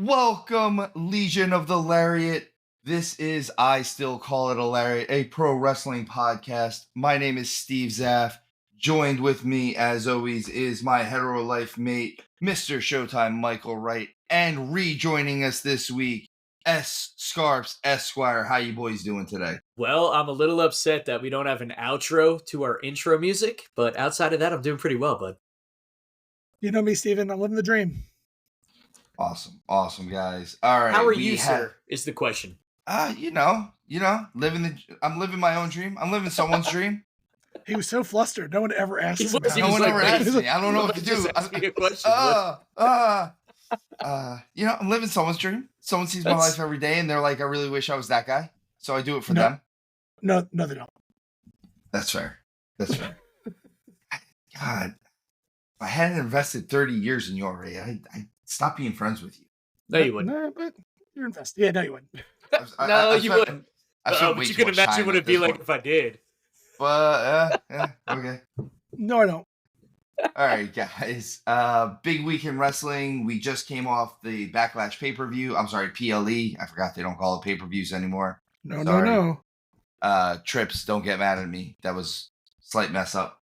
Welcome, Legion of the Lariat. This is I Still Call It a Lariat, a pro wrestling podcast. My name is stevezapf. Joined with me, as always, is my hetero life mate, Mr. Showtime Michael Wright. And rejoining us this week, Scarps Esquire. How you boys doing today? Well, I'm a little upset that we don't have an outro to our intro music, but outside of that, I'm doing pretty well, bud. You know me, Steven. I'm living the dream. Awesome, guys. All right. How are you, sir? Is the question. I'm living my own dream. I'm living someone's dream. He was so flustered. No one ever asked him. No one ever asked me. I don't know what to do. Ask me a question. I'm living someone's dream. Someone sees my life every day, and they're like, "I really wish I was that guy." So I do it for them. No, they don't. That's fair. God, if I hadn't invested 30 years in you already, I'd stop being friends with you. No, you wouldn't. No, but you're invested. Yeah, no, you wouldn't. You wouldn't. But you can imagine what it'd be like if I did. But okay. No, I don't. All right, guys. Big week in wrestling. We just came off the Backlash pay-per-view. I'm sorry, PLE. I forgot they don't call it pay-per-views anymore. No. Trips, don't get mad at me. That was a slight mess up.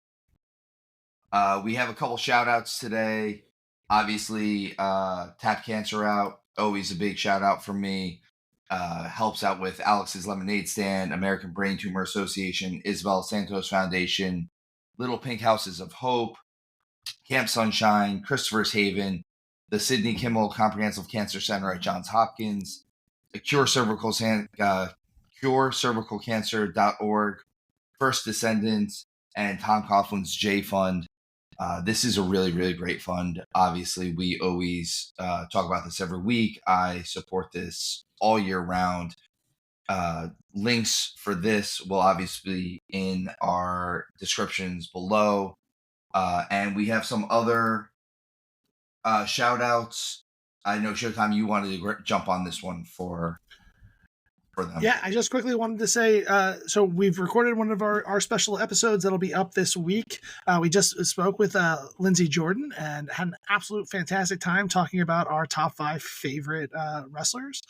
We have a couple shout-outs today. Obviously, Tap Cancer Out. Always a big shout-out from me. Helps out with Alex's Lemonade Stand, American Brain Tumor Association, Isabel Santos Foundation, Little Pink Houses of Hope, Camp Sunshine, Christopher's Haven, the Sidney Kimmel Comprehensive Cancer Center at Johns Hopkins, the CureCervicalCancer.org, First Descendants, and Tom Coughlin's J Fund. This is a really, really great fund. Obviously, we always talk about this every week. I support this all year round. Links for this will obviously be in our descriptions below. And we have some other shout outs. I know, Showtime, you wanted to jump on this one for them. Yeah, I just quickly wanted to say, so we've recorded one of our special episodes that'll be up this week. We just spoke with Lindsay Jordan and had an absolute fantastic time talking about our top 5 favorite wrestlers.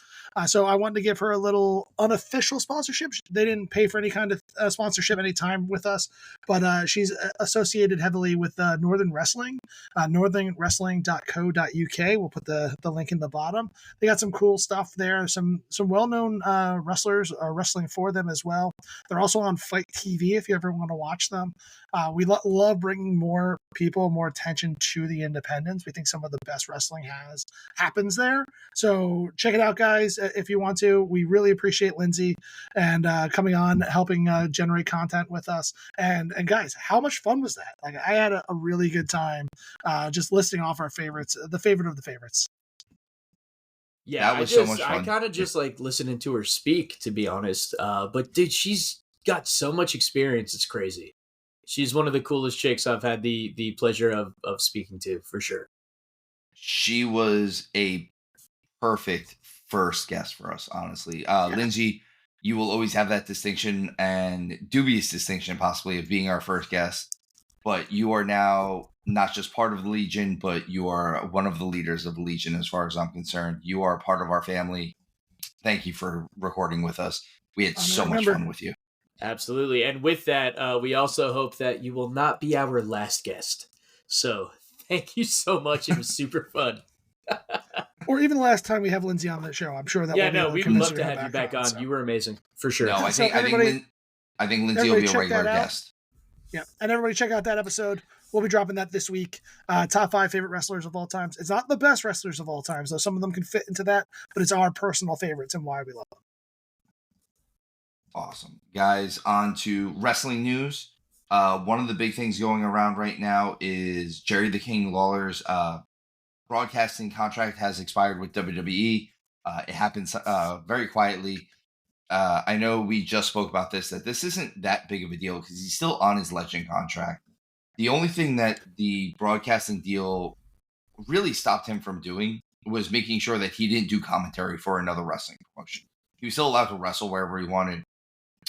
So I wanted to give her a little unofficial sponsorship. They didn't pay for any kind of sponsorship any time with us, but she's associated heavily with Northern Wrestling, northernwrestling.co.uk. We'll put the link in the bottom. They got some cool stuff there, some well-known wrestlers are wrestling for them as well. They're also on Fight TV if you ever want to watch them. We love bringing more people, more attention to the independents. We think some of the best wrestling happens there. So check it out, guys, if you want to. We really appreciate Lindsay and coming on, helping generate content with us. And guys, how much fun was that? Like, I had a really good time just listing off our favorites, the favorite of the favorites. Yeah, that was so much fun. I kind of just like listening to her speak, to be honest. But dude, she's got so much experience. It's crazy. She's one of the coolest chicks I've had the pleasure of speaking to, for sure. She was a perfect first guest for us, honestly. Lindsay, you will always have that distinction and dubious distinction, possibly, of being our first guest. But you are now not just part of the Legion, but you are one of the leaders of the Legion as far as I'm concerned. You are part of our family. Thank you for recording with us. We had so much fun with you. Absolutely. And with that, we also hope that you will not be our last guest. So thank you so much. It was super fun. Or even the last time we have Lindsay on the show. I'm sure that we would love to have you back on. So. You were amazing, for sure. No, I think Lindsay will be a regular guest. Yeah, and everybody check out that episode. We'll be dropping that this week. Top 5 favorite wrestlers of all time. It's not the best wrestlers of all time, so some of them can fit into that, but it's our personal favorites and why we love them. Awesome. Guys, on to wrestling news. One of the big things going around right now is Jerry the King Lawler's broadcasting contract has expired with WWE. It happens very quietly. I know we just spoke about this, that this isn't that big of a deal because he's still on his Legend contract. The only thing that the broadcasting deal really stopped him from doing was making sure that he didn't do commentary for another wrestling promotion. He was still allowed to wrestle wherever he wanted.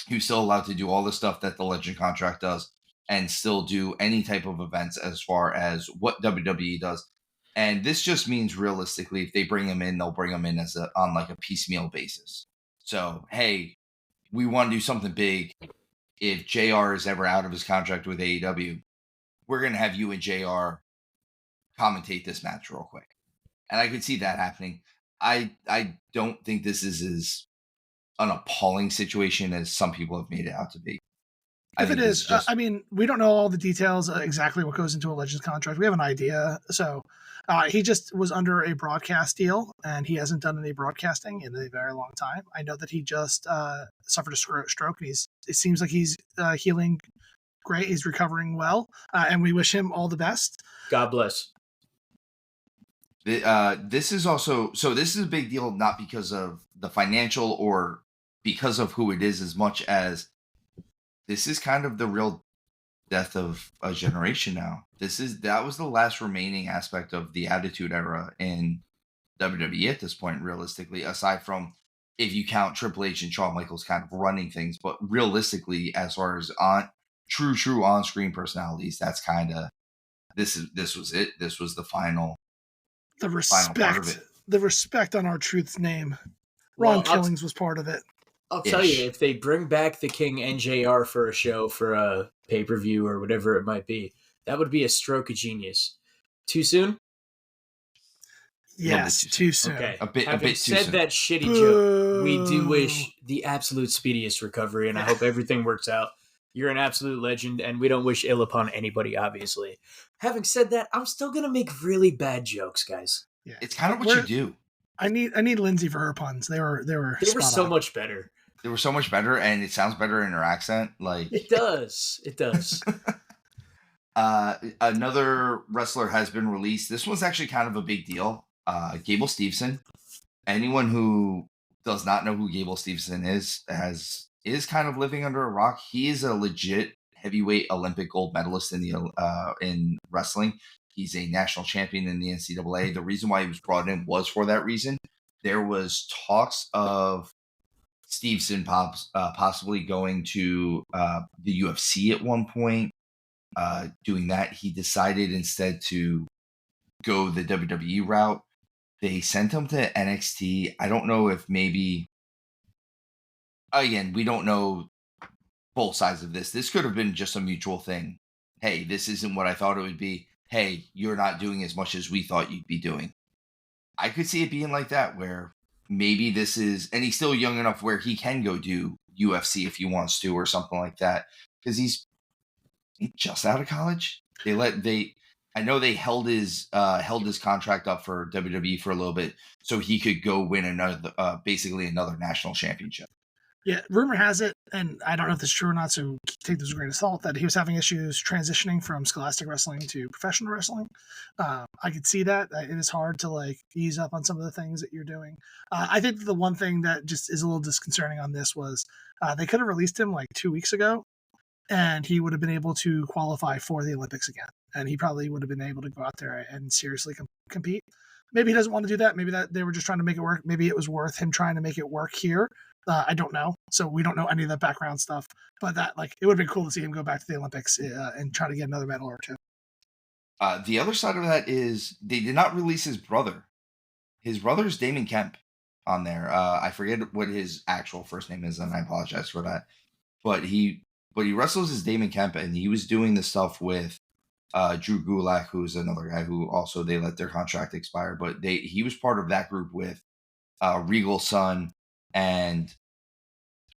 He was still allowed to do all the stuff that the Legend contract does and still do any type of events as far as what WWE does. And this just means realistically, if they bring him in, they'll bring him in on like a piecemeal basis. So, hey, we want to do something big. If JR is ever out of his contract with AEW, we're going to have you and JR commentate this match real quick. And I could see that happening. I don't think this is as an appalling situation as some people have made it out to be. If it is, I mean, we don't know all the details exactly what goes into a Legends contract. We have an idea. So he just was under a broadcast deal, and he hasn't done any broadcasting in a very long time. I know that he just suffered a stroke, and it seems like he's healing great. He's recovering well, and we wish him all the best. God bless. This is a big deal, not because of the financial or because of who it is as much as this is kind of the real death of a generation now. That was the last remaining aspect of the Attitude Era in WWE at this point, realistically, aside from if you count Triple H and Shawn Michaels kind of running things. But realistically, as far as true on-screen personalities, that's kind of this was it. This was the final. The respect on R-Truth's name. Ron Killings was part of it. I'll tell you, if they bring back the King and JR for a show, for a pay-per-view or whatever it might be, that would be a stroke of genius. Too soon? Yes, too soon. Okay. Having said that shitty joke, we do wish the absolute speediest recovery, and I hope everything works out. You're an absolute legend, and we don't wish ill upon anybody, obviously. Having said that, I'm still going to make really bad jokes, guys. Yeah. It's kind of what you do. I need Lindsay for her puns. They were so much better. They were so much better, and it sounds better in her accent. Like it does. Another wrestler has been released. This one's actually kind of a big deal. Gable Steveson. Anyone who does not know who Gable Steveson is kind of living under a rock. He is a legit heavyweight Olympic gold medalist in wrestling. He's a national champion in the NCAA. The reason why he was brought in was for that reason. There was talks of Steveson possibly going to the UFC at one point. Doing that, he decided instead to go the WWE route. They sent him to NXT. I don't know if maybe... Again, we don't know both sides of this. This could have been just a mutual thing. Hey, this isn't what I thought it would be. Hey, you're not doing as much as we thought you'd be doing. I could see it being like that, where maybe this is, and he's still young enough where he can go do UFC if he wants to, or something like that, because he's just out of college. I know they held his contract up for WWE for a little bit, so he could go win basically another national championship. Yeah, rumor has it, and I don't know if this is true or not, so take this with a grain of salt, that he was having issues transitioning from scholastic wrestling to professional wrestling. I could see that. It is hard to ease up on some of the things that you're doing. I think the one thing that just is a little disconcerting on this was they could have released him 2 weeks ago, and he would have been able to qualify for the Olympics again. And he probably would have been able to go out there and seriously compete. Maybe he doesn't want to do that. Maybe that they were just trying to make it work. Maybe it was worth him trying to make it work here. I don't know. So we don't know any of the background stuff. But that it would have been cool to see him go back to the Olympics and try to get another medal or two. The other side of that is they did not release his brother. His brother is Damon Kemp on there. I forget what his actual first name is, and I apologize for that. But he wrestles as Damon Kemp, and he was doing the stuff with Drew Gulak, who's another guy who also they let their contract expire. But he was part of that group with Regal Son and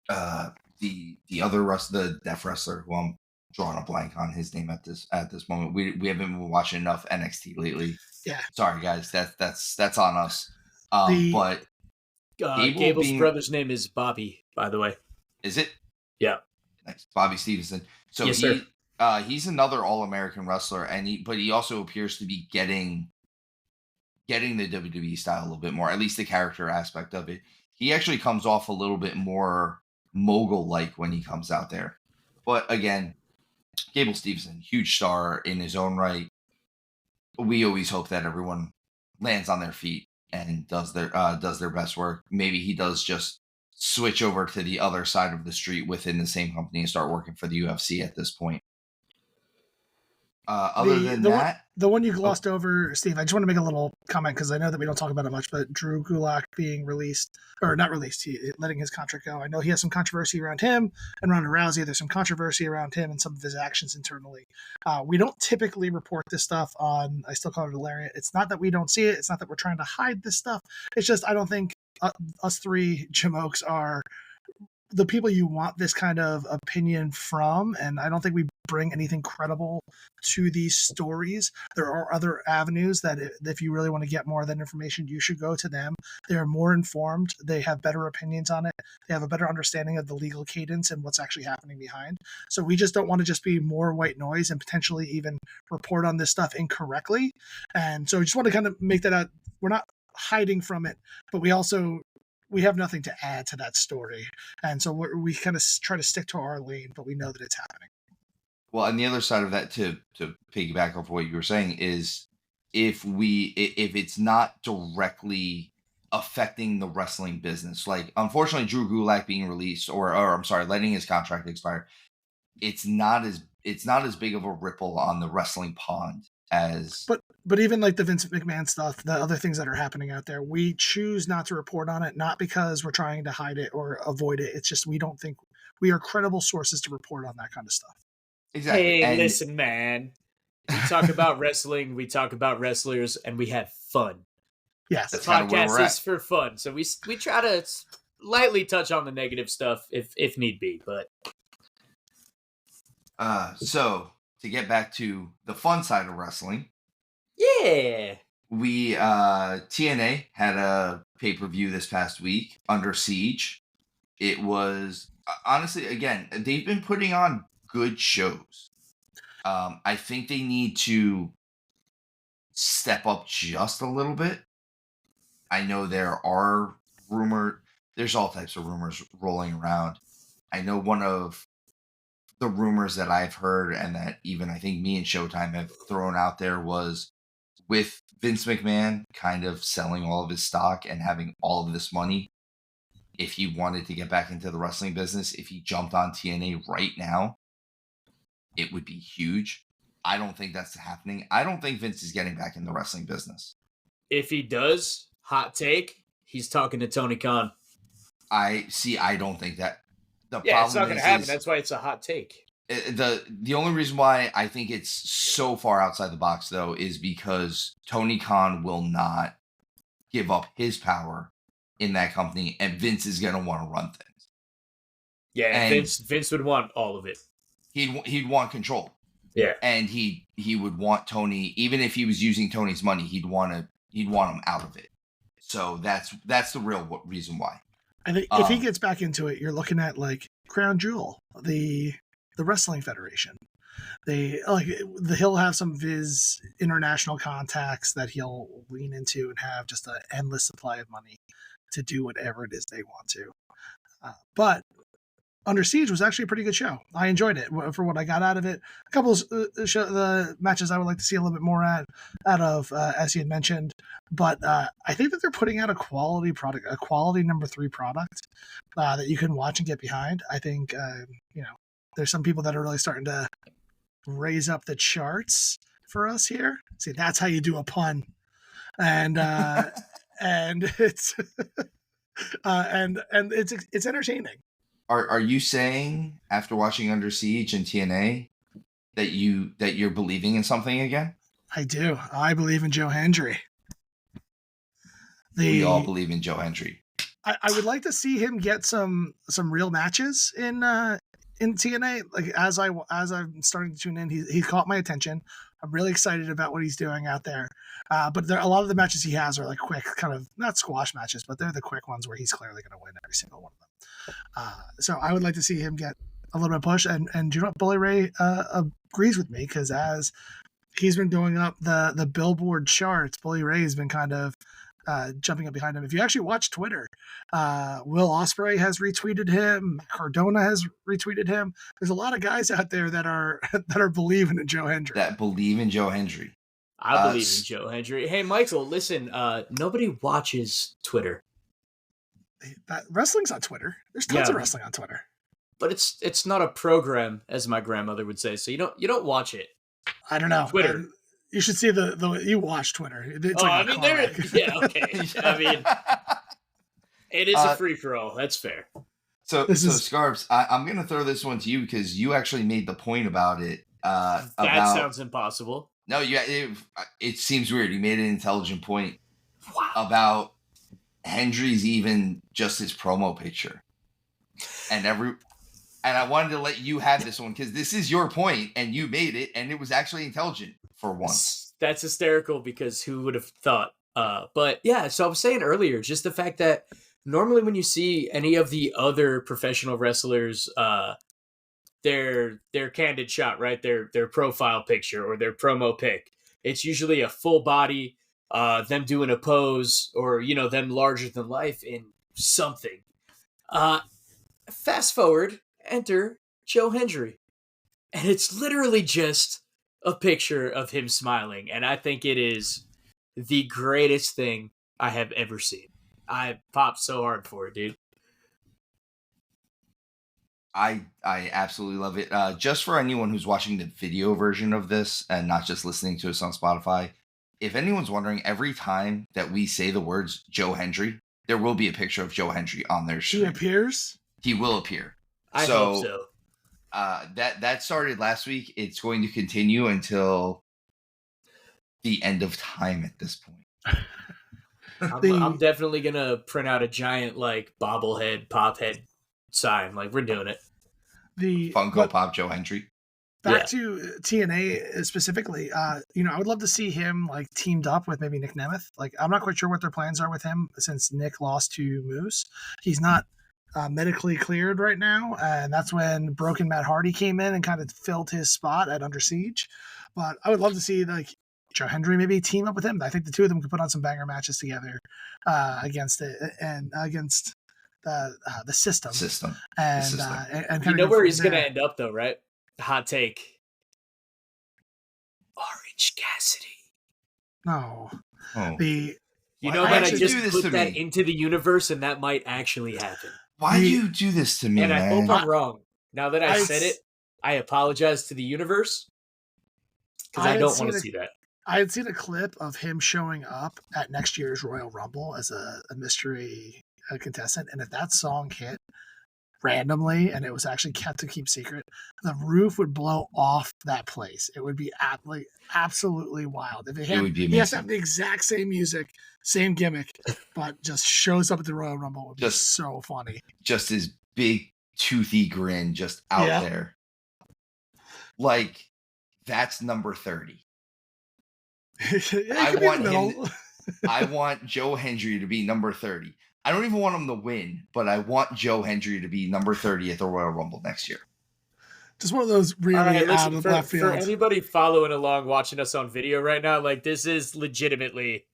the other the deaf wrestler who I'm drawing a blank on his name at this moment. We haven't been watching enough NXT lately. Yeah, sorry guys, that's on us. But Gable's brother's name is Bobby, by the way. Is it? Yeah. Nice. Bobby Stevenson. So yes, sir. He's another All-American wrestler, but he also appears to be getting the WWE style a little bit more, at least the character aspect of it. He actually comes off a little bit more mogul-like when he comes out there. But again, Gable Steveson, huge star in his own right. We always hope that everyone lands on their feet and does their best work. Maybe he does just switch over to the other side of the street within the same company and start working for the UFC at this point. The one you glossed over, Steve, I just want to make a little comment because I know that we don't talk about it much, but Drew Gulak being released, or not released, letting his contract go. I know he has some controversy around him and Ronda Rousey. There's some controversy around him and some of his actions internally. We don't typically report this stuff on, I still call it a Lariat. It's not that we don't see it. It's not that we're trying to hide this stuff. It's just I don't think us three Jim Oaks are the people you want this kind of opinion from, and I don't think we bring anything credible to these stories. There are other avenues that if you really want to get more of that information, you should go to them. They are more informed. They have better opinions on it. They have a better understanding of the legal cadence and what's actually happening behind. So we just don't want to just be more white noise and potentially even report on this stuff incorrectly. And so I just want to kind of make that out. We're not hiding from it, but we have nothing to add to that story. And so we kind of try to stick to our lane, but we know that it's happening. Well, and the other side of that, to piggyback off what you were saying, is if it's not directly affecting the wrestling business, like unfortunately Drew Gulak being released or I'm sorry, letting his contract expire, it's not as big of a ripple on the wrestling pond as but even like the Vince McMahon stuff, the other things that are happening out there, we choose not to report on it, not because we're trying to hide it or avoid it. It's just we don't think we are credible sources to report on that kind of stuff. Exactly. Hey, listen, man. We talk about wrestling, we talk about wrestlers, and we have fun. Yes. The podcast is for fun. So we try to lightly touch on the negative stuff if need be, but so to get back to the fun side of wrestling. Yeah. We TNA had a pay-per-view this past week, Under Siege. It was honestly, again, they've been putting on good shows. I think they need to step up just a little bit. I know there's all types of rumors rolling around. I know one of the rumors that I've heard and that even I think me and Showtime have thrown out there was with Vince McMahon kind of selling all of his stock and having all of this money, if he wanted to get back into the wrestling business, if he jumped on TNA right now, it would be huge. I don't think that's happening. I don't think Vince is getting back in the wrestling business. If he does, hot take, he's talking to Tony Khan. I don't think that. It's not going to happen. That's why it's a hot take. The only reason why I think it's so far outside the box, though, is because Tony Khan will not give up his power in that company, and Vince is going to want to run things. Yeah, and Vince would want all of it. He'd want control. Yeah, and he would want Tony, even if he was using Tony's money, he'd want him out of it. So that's the real reason why. I think if he gets back into it, you're looking at like Crown Jewel, the Wrestling Federation. He'll have some of his international contacts that he'll lean into and have just an endless supply of money to do whatever it is they want to. But Under Siege was actually a pretty good show. I enjoyed it for what I got out of it. A couple of the matches I would like to see a little bit more out of, as you had mentioned. But I think that they're putting out a quality product, a quality number 3 product that you can watch and get behind. I think, there's some people that are really starting to raise up the charts for us here. See, that's how you do a pun. And and it's and it's entertaining. Are you saying after watching Under Siege and TNA that you're believing in something again? I do. I believe in Joe Hendry. We all believe in Joe Hendry. I would like to see him get some real matches in TNA. Like as I'm starting to tune in, he caught my attention. I'm really excited about what he's doing out there. But a lot of the matches he has are like quick, kind of not squash matches, but they're the quick ones where he's clearly going to win every single one of them. So I would like to see him get a little bit of push. And you know what, Bully Ray agrees with me because as he's been going up the Billboard charts, Bully Ray has been kind of jumping up behind him. If you actually watch Twitter, Will Ospreay has retweeted him. Cardona has retweeted him. There's a lot of guys out there that are believing in Joe Hendry. That believe in Joe Hendry. I believe in Joe Hendry. Hey, Michael, listen. Nobody watches Twitter. Wrestling's on Twitter. There's tons of wrestling on Twitter. But it's not a program, as my grandmother would say. So you don't watch it. I don't know. Twitter. You should see the you watch Twitter. It's yeah, okay. I mean, it is a free for all. That's fair. So Scarps, I'm going to throw this one to you because you actually made the point about it. That sounds impossible. No, it seems weird. You made an intelligent point about Hendry's even just his promo picture, and I wanted to let you have this one because this is your point, and you made it, and it was actually intelligent for once. That's hysterical because who would have thought? But yeah, so I was saying earlier, just the fact that normally when you see any of the other professional wrestlers, their candid shot, right? Their profile picture or their promo pic, it's usually a full body, them doing a pose or, them larger than life in something. Fast forward, enter Joe Hendry. And it's literally just a picture of him smiling. And I think it is the greatest thing I have ever seen. I popped so hard for it, dude. I absolutely love it. Just for anyone who's watching the video version of this and not just listening to us on Spotify, if anyone's wondering, every time that we say the words Joe Hendry, there will be a picture of Joe Hendry on their screen. He appears? He will appear. I hope so. That started last week. It's going to continue until the end of time at this point. I'm definitely going to print out a giant, bobblehead, pop head sign. We're doing it. The Funko Pop Joe Hendry. Back to TNA specifically, I would love to see him teamed up with maybe Nick Nemeth. I'm not quite sure what their plans are with him since Nick lost to Moose. He's not medically cleared right now, and that's when Broken Matt Hardy came in and kind of filled his spot at Under Siege. But I would love to see Joe Hendry maybe team up with him. I think the two of them could put on some banger matches together against the system. And you know where he's going to end up, though, right? Hot take. Orange Cassidy. No. Oh. I just put that into the universe, and that might actually happen. Why do you do this to me, and man? I hope I'm wrong. Now that I said it, I apologize to the universe because I don't want to see that. I had seen a clip of him showing up at next year's Royal Rumble as a mystery contestant, and if that song hit randomly and it was actually kept to keep secret, the roof would blow off that place. It would be absolutely wild. If it would be amazing. He has to have the exact same music, same gimmick, but just shows up at the Royal Rumble. It would be so funny. Just his big toothy grin just out there. That's number 30. I want Joe Hendry to be number 30. I don't even want him to win, but I want Joe Hendry to be number 30 at the Royal Rumble next year. Just one of those really out of left field. For anybody following along, watching us on video right now, this is legitimately,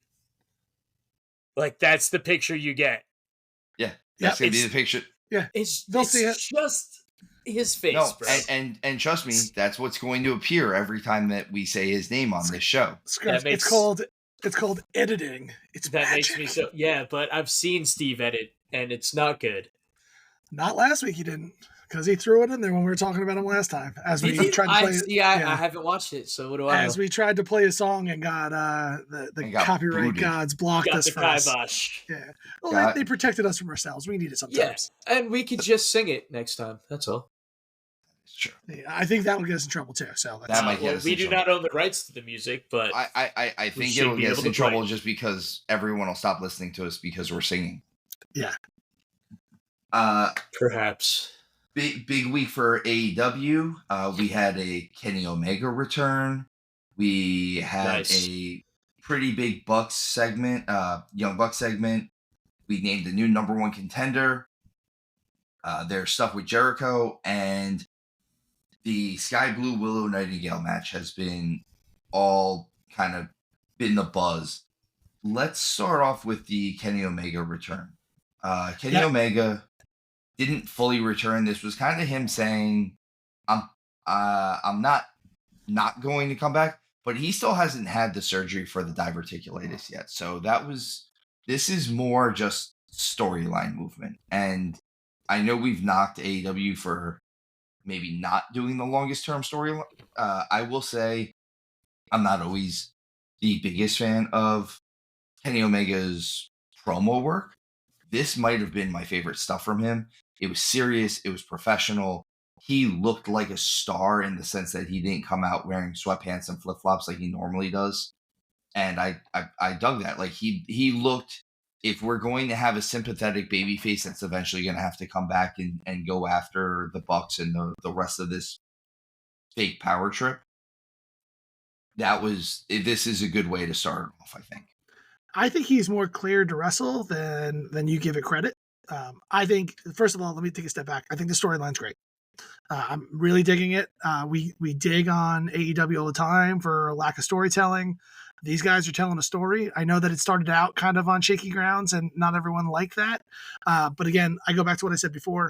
that's the picture you get. Yeah, that's going to be the picture. Yeah, it's just his face, bro. And trust me, that's what's going to appear every time that we say his name on this show. It's called editing. Makes me so. Yeah, but I've seen Steve edit, and it's not good. Not last week he didn't, because he threw it in there when we were talking about him last time. As we tried to play I haven't watched it, so what do I know? As we tried to play a song and got the copyright booted. Gods blocked us for kibosh. Yeah. Well, they protected us from ourselves. We need it sometimes. Yeah, and we could just sing it next time. That's all. Sure. Yeah, I think that will get us in trouble too. So that might get us. We do not own the rights to the music, but I think it'll get us in trouble just because everyone will stop listening to us because we're singing. Yeah. Perhaps. Big week for AEW. We had a Kenny Omega return. We had a pretty big Bucks segment, Young Bucks segment. We named the new number one contender. There's stuff with Jericho, and the Sky Blue Willow Nightingale match has been all kind of been the buzz. Let's start off with the Kenny Omega return. Kenny Omega didn't fully return. This was kind of him saying, I'm not going to come back, but he still hasn't had the surgery for the diverticulitis yet. So this is more just storyline movement. And I know we've knocked AEW for maybe not doing the longest term storyline. I will say I'm not always the biggest fan of Kenny Omega's promo work. This might have been my favorite stuff from him. It was serious. It was professional. He looked like a star in the sense that he didn't come out wearing sweatpants and flip-flops like he normally does. And I dug that. Like he looked, if we're going to have a sympathetic babyface that's eventually going to have to come back and go after the Bucks and the rest of this fake power trip, this is a good way to start off, I think. I think he's more cleared to wrestle than you give it credit. I think, first of all, let me take a step back. I think the storyline's great. I'm really digging it. We dig on AEW all the time for lack of storytelling. These guys are telling a story. I know that it started out kind of on shaky grounds and not everyone liked that. But again, I go back to what I said before.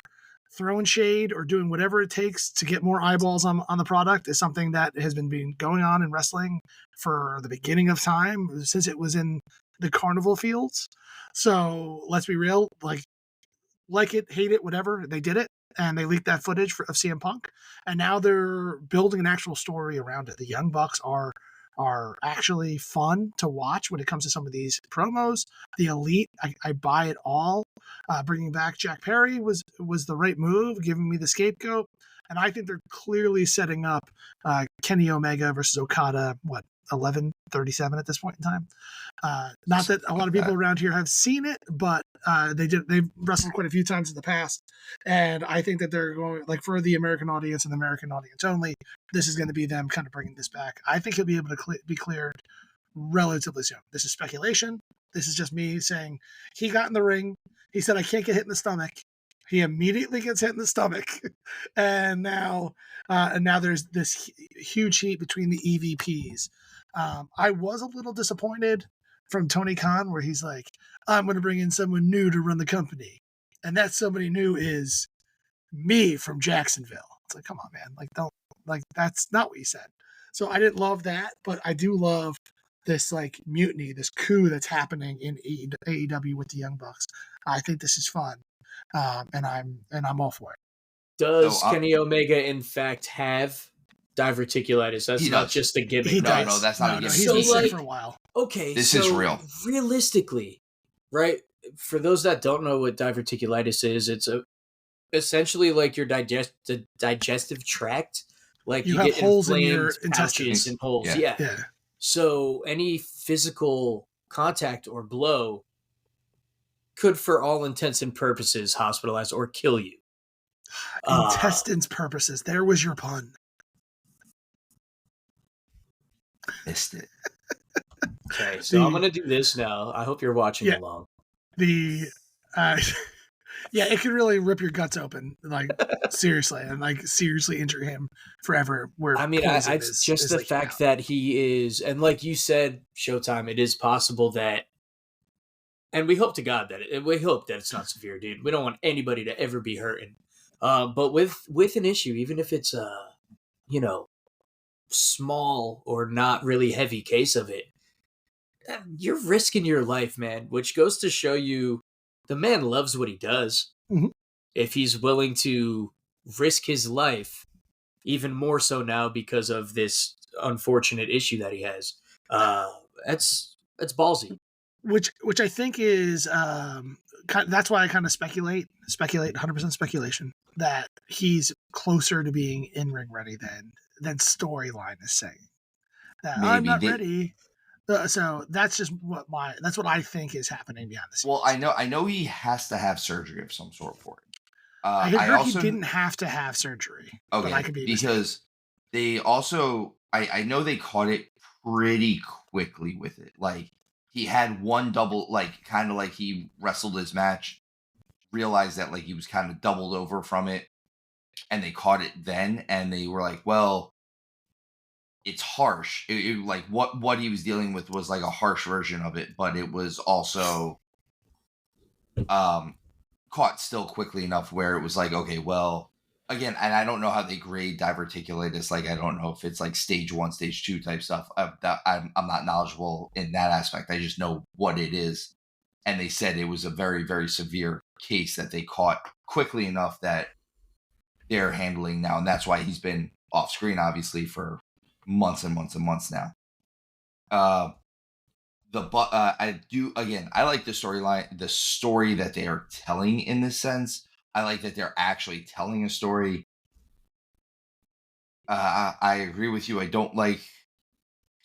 Throwing shade or doing whatever it takes to get more eyeballs on the product is something that has been going on in wrestling for the beginning of time, since it was in the carnival fields. So let's be real, like it, hate it, whatever, they did it. And they leaked that footage of CM Punk. And now they're building an actual story around it. The Young Bucks are actually fun to watch when it comes to some of these promos. The Elite, I buy it all. Bringing back Jack Perry was the right move, giving me the scapegoat. And I think they're clearly setting up Kenny Omega versus Okada, 11:37 at this point in time. Not that a lot of people around here have seen it, but they've wrestled quite a few times in the past. And I think that they're going, like, for the American audience and the American audience only, this is going to be them kind of bringing this back. I think he'll be able to be cleared relatively soon. This is speculation. This is just me saying he got in the ring. He said, I can't get hit in the stomach. He immediately gets hit in the stomach. And now there's this huge heat between the EVPs. I was a little disappointed from Tony Khan, where he's like, I'm going to bring in someone new to run the company. And that somebody new is me from Jacksonville. It's like, come on, man. That's not what you said. So I didn't love that, but I do love this mutiny, this coup that's happening in AEW with the Young Bucks. I think this is fun. And I'm all for it. Does Kenny Omega in fact have diverticulitis? That's not just a gimmick. No, that's not a gimmick. He's been sick for a while. Okay, this is real. Realistically, right? For those that don't know what diverticulitis is, it's essentially like your digestive tract. Like you get holes in your intestines and holes. Yeah. So any physical contact or blow could, for all intents and purposes, hospitalize or kill you. Intestines purposes. There was your pun. Missed it. Okay, so I'm going to do this now. I hope you're watching along. It could really rip your guts open, seriously, and seriously injure him forever. It's just the fact that he is, and like you said, Showtime, it is possible that, and we hope to God that it's not severe, dude. We don't want anybody to ever be hurting. But with an issue, even if it's small or not really heavy case of it, you're risking your life, man, which goes to show you the man loves what he does. Mm-hmm. If he's willing to risk his life, even more so now because of this unfortunate issue that he has, that's ballsy. Which I think is that's why I kind of speculate 100% speculation that he's closer to being in ring ready than storyline is saying. That I'm not ready. So that's just that's what I think is happening behind the scenes. Well, I know he has to have surgery of some sort for it. I heard he didn't have to have surgery. Okay, but I could be because they also I know they caught it pretty quickly with it. Like he had one double, kind of like he wrestled his match, realized that he was kind of doubled over from it, and they caught it then, and they were like, well, it's harsh. What he was dealing with was a harsh version of it, but it was also caught still quickly enough where it was okay, well, again, and I don't know how they grade diverticulitis. I don't know if it's stage 1, stage 2 type stuff. I'm not knowledgeable in that aspect. I just know what it is. And they said it was a very, very severe case that they caught quickly enough that they're handling now. And that's why he's been off screen, obviously, for months and months and months now. I like the storyline, the story that they are telling in this sense. I like that they're actually telling a story. I agree with you. I don't like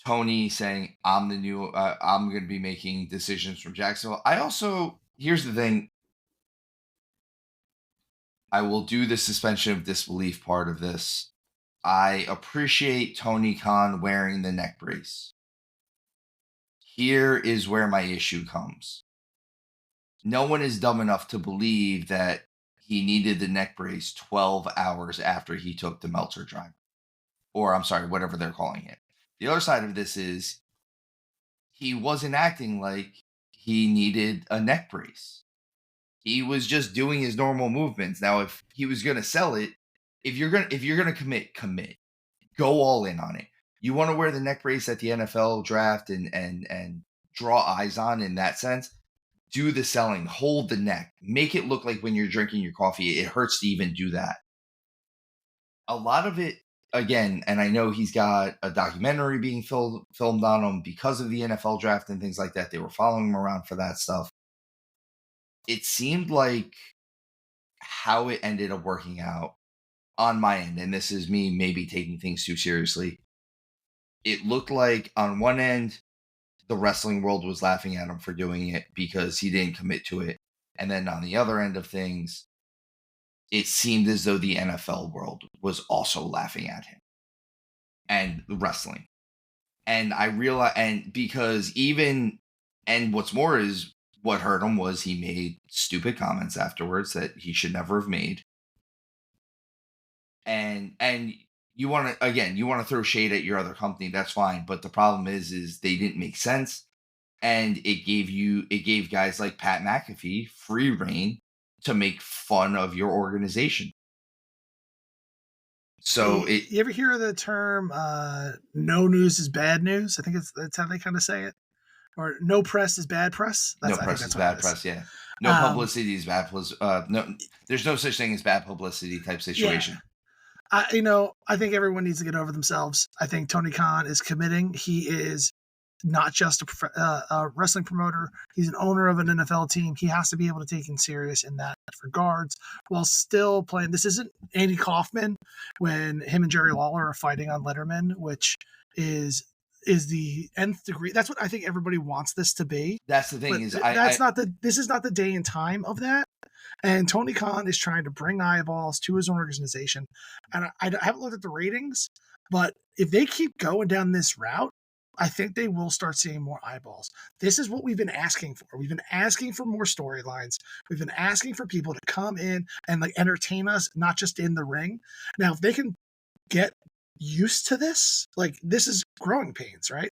Tony saying I'm going to be making decisions from Jacksonville. Here's the thing. I will do the suspension of disbelief part of this. I appreciate Tony Khan wearing the neck brace. Here is where my issue comes. No one is dumb enough to believe that he needed the neck brace 12 hours after he took the Meltzer driver. Or, I'm sorry, whatever they're calling it. The other side of this is he wasn't acting like he needed a neck brace. He was just doing his normal movements. Now, if he was going to sell it, if you're going to commit. Go all in on it. You want to wear the neck brace at the NFL draft and draw eyes on in that sense, do the selling, hold the neck, make it look like when you're drinking your coffee, it hurts to even do that. A lot of it, again, and I know he's got a documentary being filmed on him because of the NFL draft and things like that. They were following him around for that stuff. It seemed like how it ended up working out on my end, and this is me maybe taking things too seriously. It looked like on one end, the wrestling world was laughing at him for doing it because he didn't commit to it. And then on the other end of things, it seemed as though the NFL world was also laughing at him and wrestling. And I realized, and what's more is what hurt him was he made stupid comments afterwards that he should never have made. And you want to throw shade at your other company, that's fine. But the problem is they didn't make sense. And it gave guys like Pat McAfee free reign to make fun of your organization. So you ever hear the term no news is bad news? I think that's how they kind of say it. Or no press is bad press. No press is bad press, yeah. No publicity is bad publicity. No, there's no such thing as bad publicity type situation. Yeah. I think everyone needs to get over themselves. I think Tony Khan is committing. He is not just a wrestling promoter. He's an owner of an NFL team. He has to be able to take it serious in that regards while still playing. This isn't Andy Kaufman when him and Jerry Lawler are fighting on Letterman, which is the nth degree. That's what I think everybody wants this to be. That's the thing this is not the day and time of that. And Tony Khan is trying to bring eyeballs to his own organization. And I haven't looked at the ratings, but if they keep going down this route, I think they will start seeing more eyeballs. This is what we've been asking for. We've been asking for more storylines. We've been asking for people to come in and entertain us, not just in the ring. Now, if they can get used to this, this is growing pains, right?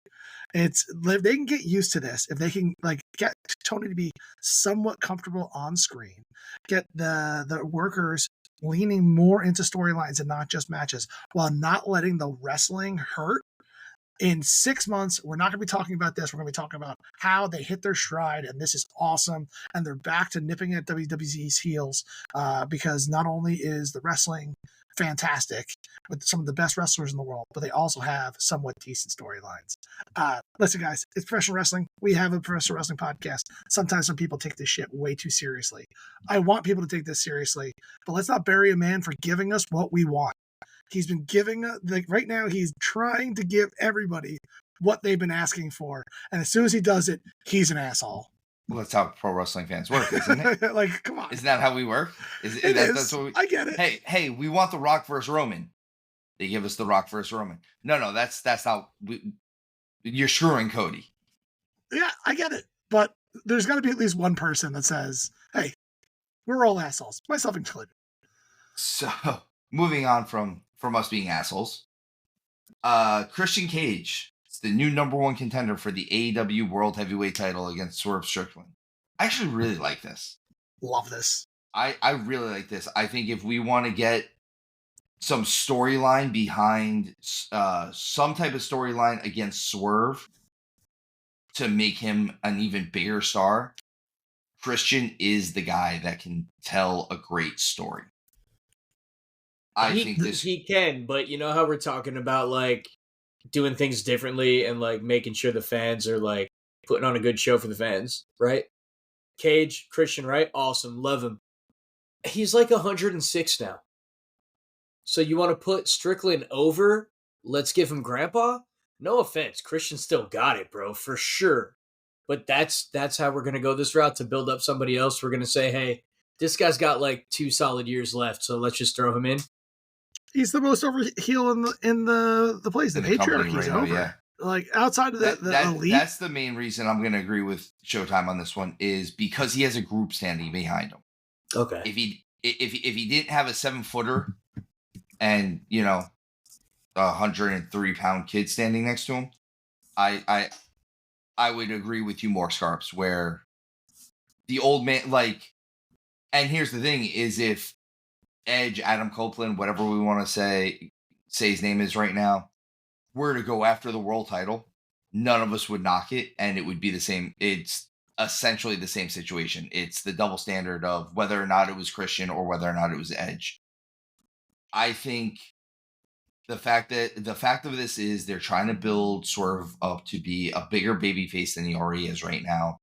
If they can get used to this, if they can get Tony to be somewhat comfortable on screen, get the workers leaning more into storylines and not just matches, while not letting the wrestling hurt. In 6 months, we're not going to be talking about this. We're going to be talking about how they hit their stride, and this is awesome. And they're back to nipping at WWE's heels because not only is the wrestling fantastic with some of the best wrestlers in the world, but they also have somewhat decent storylines. Listen, guys, it's professional wrestling. We have a professional wrestling podcast. Sometimes some people take this shit way too seriously. I want people to take this seriously, but let's not bury a man for giving us what we want. He's been giving, right now, he's trying to give everybody what they've been asking for. And as soon as he does it, he's an asshole. Well, that's how pro wrestling fans work, isn't it? Come on. Isn't that how we work? That's what I get it. Hey, we want The Rock versus Roman. They give us The Rock versus Roman. No, that's not. You're screwing Cody. Yeah, I get it. But there's got to be at least one person that says, hey, we're all assholes, myself included. So, moving on from us being assholes, Christian Cage is the new #1 contender for the AEW World Heavyweight title against Swerve Strickland. I actually really like this. Love this. I really like this. I think if we want to get some storyline behind some type of storyline against Swerve to make him an even bigger star, Christian is the guy that can tell a great story. He can, but you know how we're talking about doing things differently and like making sure the fans are like putting on a good show for the fans, right? Cage, Christian, right? Awesome. Love him. He's like 106 now. So you want to put Strickland over? Let's give him grandpa? No offense. Christian still got it, bro, for sure. But that's how we're going to go this route to build up somebody else. We're going to say, hey, this guy's got like 2 solid years left, so let's just throw him in. He's the most over heel in the place. The patriarchy's right over. Now, yeah. Like outside of the elite. That's the main reason I'm going to agree with Showtime on this one is because he has a group standing behind him. Okay. If he didn't have a 7-footer and a 103-pound kid standing next to him, I would agree with you more, Scarps. Where the old man, like, and here's the thing: is if Edge, Adam Copeland, whatever we want to say his name is right now, were to go after the world title, none of us would knock it, and it would be the same. It's essentially the same situation. It's the double standard of whether or not it was Christian or whether or not it was Edge. I think the fact of this is they're trying to build Swerve up to be a bigger babyface than he already is right now.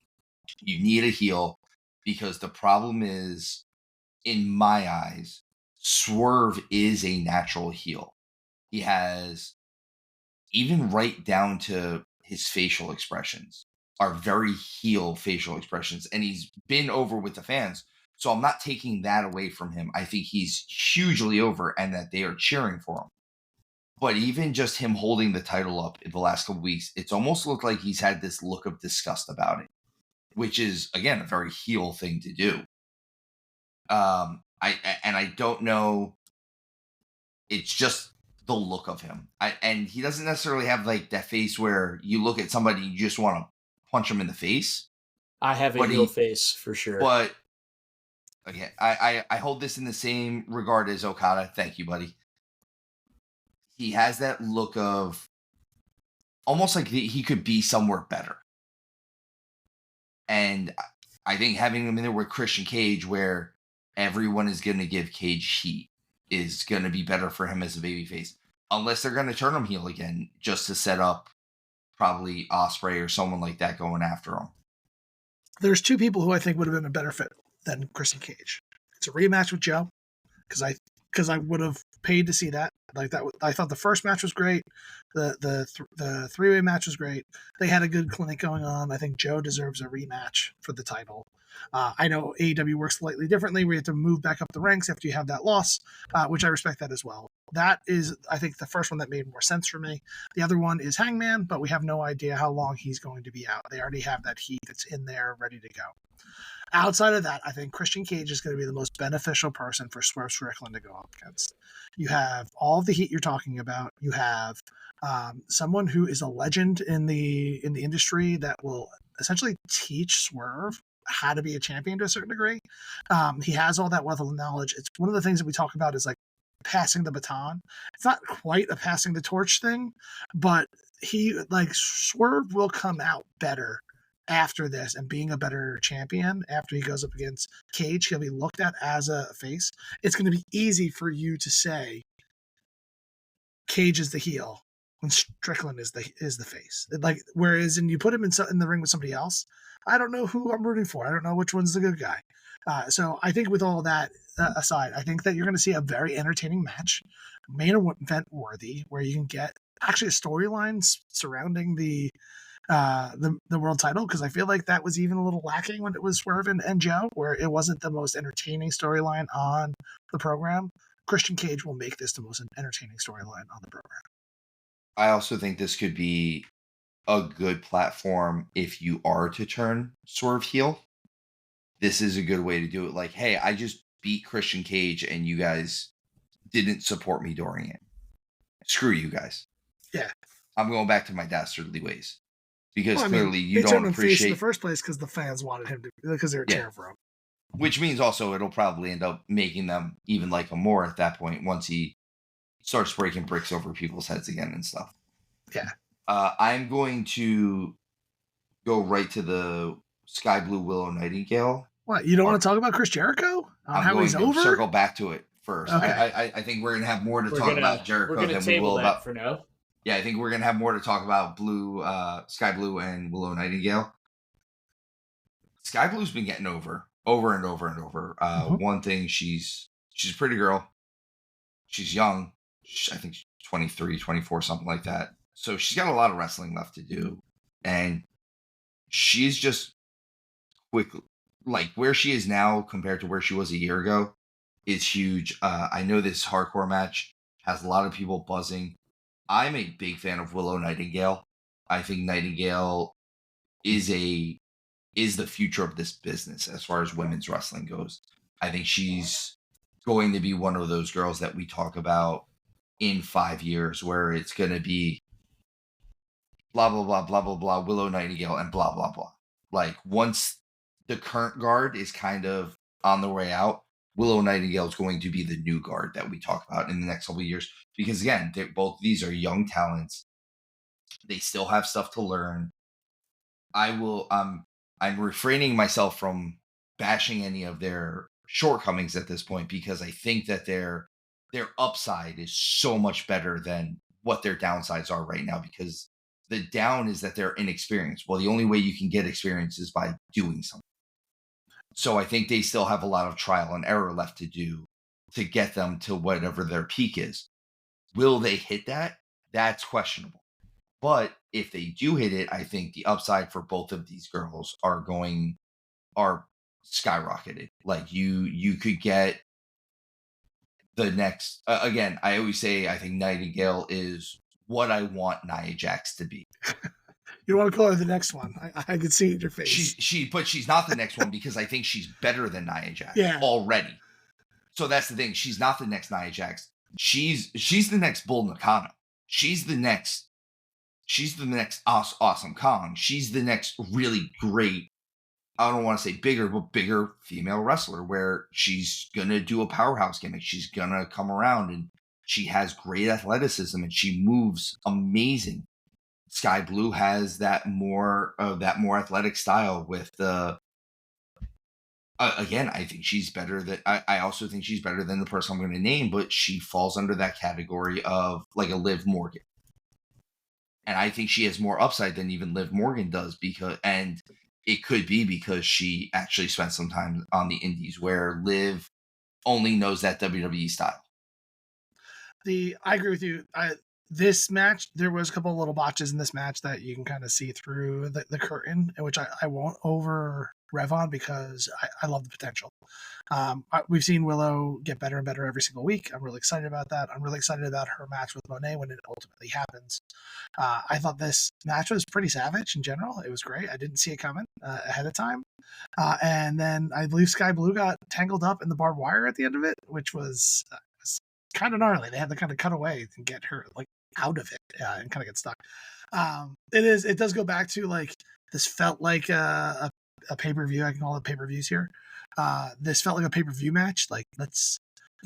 You need a heel because the problem is, in my eyes, Swerve is a natural heel. He has, even right down to his facial expressions, are very heel facial expressions, and he's been over with the fans. So I'm not taking that away from him. I think he's hugely over and that they are cheering for him. But even just him holding the title up in the last couple weeks, it's almost looked like he's had this look of disgust about it, which is, again, a very heel thing to do. I don't know. It's just the look of him. And he doesn't necessarily have like that face where you look at somebody and you just want to punch him in the face. I have a heel face for sure. But again, I hold this in the same regard as Okada. Thank you, buddy. He has that look of almost like he could be somewhere better. And I think having him in there with Christian Cage, where everyone is going to give Cage heat, is going to be better for him as a babyface. Unless they're going to turn him heel again, just to set up probably Ospreay or someone like that going after him. There's 2 people who I think would have been a better fit than Christian Cage. It's a rematch with Joe, because I would have paid to see that. Like that, I thought the first match was great. The 3-way match was great. They had a good clinic going on. I think Joe deserves a rematch for the title. I know AEW works slightly differently. We have to move back up the ranks after you have that loss, which I respect that as well. That is, I think, the first one that made more sense for me. The other one is Hangman, but we have no idea how long he's going to be out. They already have that heat that's in there ready to go. Outside of that, I think Christian Cage is going to be the most beneficial person for Swerve Strickland to go up against. You have all of the heat you're talking about. You have someone who is a legend in the industry that will essentially teach Swerve how to be a champion to a certain degree. He has all that wealth of knowledge. It's one of the things that we talk about is like passing the baton. It's not quite a passing the torch thing, but Swerve will come out better after this and being a better champion after he goes up against Cage. He'll be looked at as a face. It's going to be easy for you to say Cage is the heel when Strickland is the face. Like, whereas you put him in the ring with somebody else, I don't know who I'm rooting for. I don't know which one's the good guy. So I think with all that aside, I think that you're going to see a very entertaining match, main event worthy, where you can get actually a storyline surrounding the world title, because I feel like that was even a little lacking when it was Swerve and Joe, where it wasn't the most entertaining storyline on the program. Christian Cage will make this the most entertaining storyline on the program. I also think this could be a good platform if you are to turn Swerve heel. This is a good way to do it. Like, hey, I just beat Christian Cage and you guys didn't support me during it. Screw you guys. Yeah. I'm going back to my dastardly ways. Because clearly you don't appreciate face in the first place because the fans wanted him to, because they were cheering for him. Which means also it'll probably end up making them even like him more at that point once he starts breaking bricks over people's heads again and stuff. Yeah. I'm going to go right to the Sky Blue Willow Nightingale. What, you don't want to talk about Chris Jericho? How he's over? Circle back to it first. Okay. I think we're going to have more to talk about Jericho than we will about for now. Yeah, I think we're gonna have more to talk about Sky Blue and Willow Nightingale. Sky Blue's been getting over and over and over. One thing, she's a pretty girl. She's young. I think she's 23, 24, something like that. So she's got a lot of wrestling left to do. And she's just quick, like where she is now compared to where she was a year ago is huge. I know this hardcore match has a lot of people buzzing. I'm a big fan of Willow Nightingale. I think Nightingale is the future of this business as far as women's wrestling goes. I think she's going to be one of those girls that we talk about in 5 years, where it's going to be blah blah blah blah blah blah Willow Nightingale and blah blah blah. Like once the current guard is kind of on the way out, Willow Nightingale is going to be the new guard that we talk about in the next couple of years. Because again, both these are young talents. They still have stuff to learn. I'm refraining myself from bashing any of their shortcomings at this point, because I think that their upside is so much better than what their downsides are right now, because the down is that they're inexperienced. Well, the only way you can get experience is by doing something. So I think they still have a lot of trial and error left to do to get them to whatever their peak is. Will they hit that? That's questionable. But if they do hit it, I think the upside for both of these girls are skyrocketed. Like you could get the next, again, I always say, I think Nightingale is what I want Nia Jax to be. You want to call her the next one? I can see it in your face. But she's not the next one, because I think she's better than Nia Jax already. So that's the thing. She's not the next Nia Jax. She's the next Bull Nakano. She's the next Awesome Kong. She's the next really great, I don't want to say bigger, but bigger female wrestler, where she's gonna do a powerhouse gimmick. She's gonna come around, and she has great athleticism, and she moves amazing. Sky Blue has that more athletic style with the. Again, I think she's better than. I also think she's better than the person I'm going to name, but she falls under that category of like a Liv Morgan, and I think she has more upside than even Liv Morgan does, and it could be because she actually spent some time on the indies, where Liv only knows that WWE style. I agree with you. This match, there was a couple of little botches in this match that you can kind of see through the curtain, which I won't over rev on, because I love the potential. We've seen Willow get better and better every single week. I'm really excited about that. I'm really excited about her match with Monet when it ultimately happens. I thought this match was pretty savage in general. It was great. I didn't see it coming ahead of time. And then I believe Sky Blue got tangled up in the barbed wire at the end of it, which was kind of gnarly. They had to kind of cut away and get her like out of it and kind of get stuck. It does go back to like, this felt like a pay-per-view. I can call it pay-per-views here. This felt like a pay-per-view match. Like, let's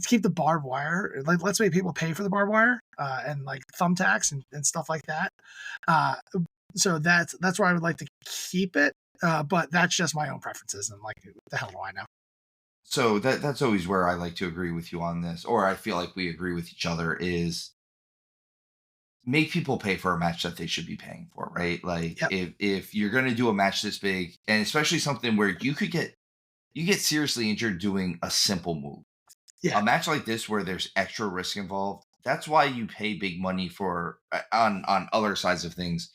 keep the barbed wire. Like, let's make people pay for the barbed wire and like thumbtacks and stuff like that. So that's where I would like to keep it. But that's just my own preferences, and like, what the hell do I know? So that's always where I like to agree with you on this, or I feel like we agree with each other, is make people pay for a match that they should be paying for, right? Like, if you're going to do a match this big, and especially something where you get seriously injured doing a simple move. Yeah. A match like this where there's extra risk involved, that's why you pay big money for, on other sides of things,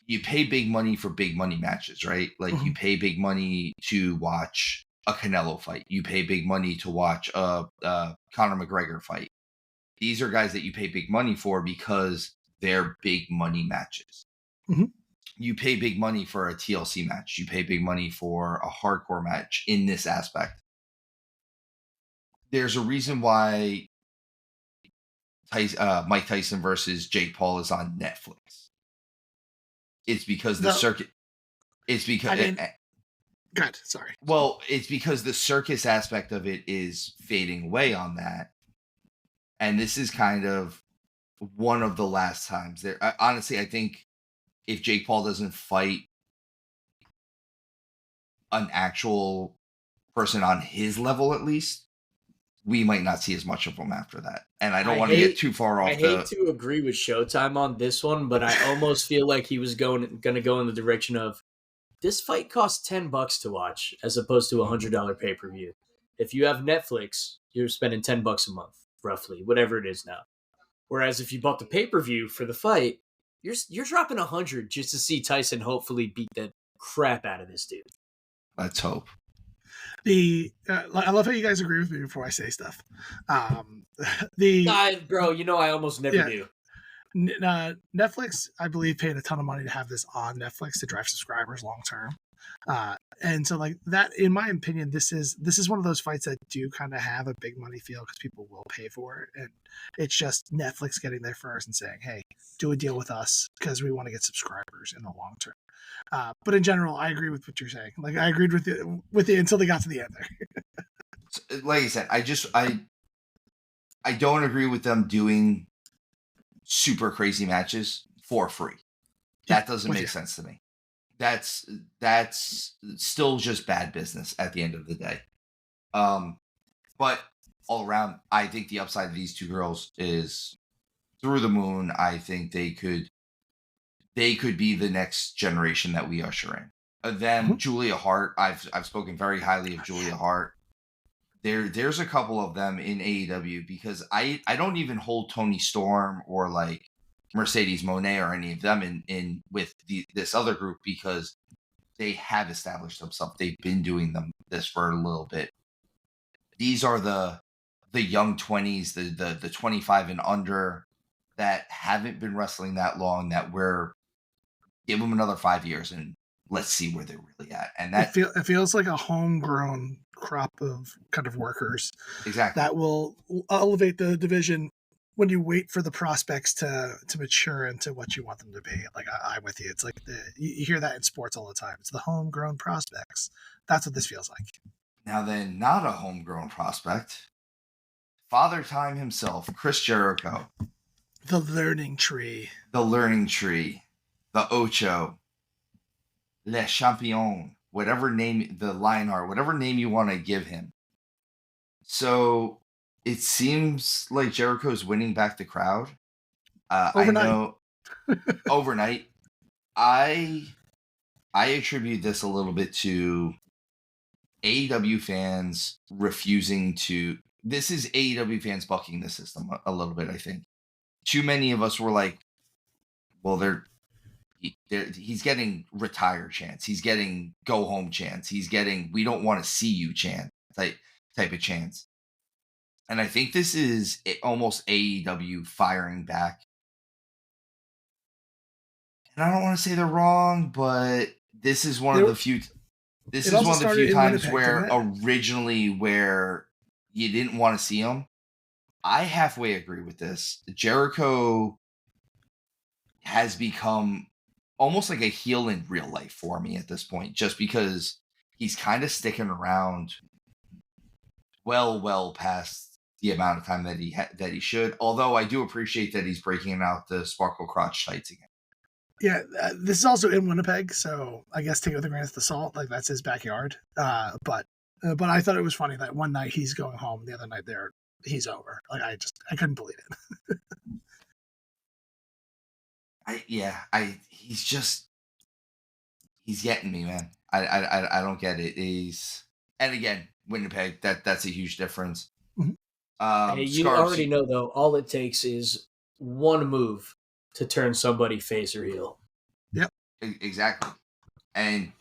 you pay big money for big money matches, right? Like, you pay big money to watch a Canelo fight. You pay big money to watch a Conor McGregor fight. These are guys that you pay big money for because they're big money matches. Mm-hmm. You pay big money for a TLC match. You pay big money for a hardcore match in this aspect. There's a reason why Mike Tyson versus Jake Paul is on Netflix. It's because the circuit. It's because. Good. Sorry. Well, it's because the circus aspect of it is fading away on that. And this is kind of one of the last times there. Honestly, I think if Jake Paul doesn't fight an actual person on his level, at least, we might not see as much of him after that. And I don't want to get too far off. I hate to agree with Showtime on this one, but I almost feel like he was going to go in the direction of, this fight costs $10 to watch as opposed to $100 pay-per-view. If you have Netflix, you're spending $10 a month, roughly, whatever it is now. Whereas if you bought the pay-per-view for the fight, you're dropping $100 just to see Tyson hopefully beat the crap out of this dude. Let's hope. I love how you guys agree with me before I say stuff. Bro, I almost never do. Netflix, I believe, paid a ton of money to have this on Netflix to drive subscribers long term. And so, like that, in my opinion, this is one of those fights that do kind of have a big money feel because people will pay for it, and it's just Netflix getting there first and saying, "Hey, do a deal with us because we want to get subscribers in the long term." But in general, I agree with what you're saying. Like I agreed with you until they got to the end there. Like I said, I don't agree with them doing super crazy matches for free. That doesn't make sense to me. That's still just bad business at the end of the day. But all around, I think the upside of these two girls is through the moon. I think they could be the next generation that we usher in. Julia Hart, I've spoken very highly of Julia Hart. There's a couple of them in AEW because I don't even hold Toni Storm or like Mercedes Moné or any of them in with this other group because they have established themselves. They've been doing this for a little bit. These are the young 20s, the 25 and under that haven't been wrestling that long, that we're give them another 5 years and let's see where they're really at. And that it feels like a homegrown crop of kind of workers that will elevate the division when you wait for the prospects to mature into what you want them to be. Like I'm with you. It's like you hear that in sports all the time. It's the homegrown prospects. That's what this feels like. Now then, not a homegrown prospect. Father Time himself, Chris Jericho. The learning tree. The learning tree. The Ocho. Le Champion. Whatever name, the Lionheart, whatever name you want to give him. So it seems like Jericho's winning back the crowd. Overnight. I know overnight. I attribute this a little bit to AEW fans refusing to. This is AEW fans bucking the system a little bit, I think. Too many of us were like, well, he's getting retire chance. He's getting go home chance. He's getting we don't want to see you chance type of chance. And I think this is almost AEW firing back. And I don't want to say they're wrong, but this is one of the few. This is one of the few times where originally where you didn't want to see him. I halfway agree with this. Jericho has become almost like a heel in real life for me at this point, just because he's kind of sticking around well past the amount of time that he should. Although I do appreciate that he's breaking out the sparkle crotch tights again. Yeah, this is also in Winnipeg, so I guess take it with a grain of salt. Like that's his backyard. But I thought it was funny that one night he's going home, the other night he's over. Like I couldn't believe it. He's getting me, man. I don't get it. And again, Winnipeg, that's a huge difference. Mm-hmm. Hey, you already know though, all it takes is one move to turn somebody face or heel. Yep. Exactly. And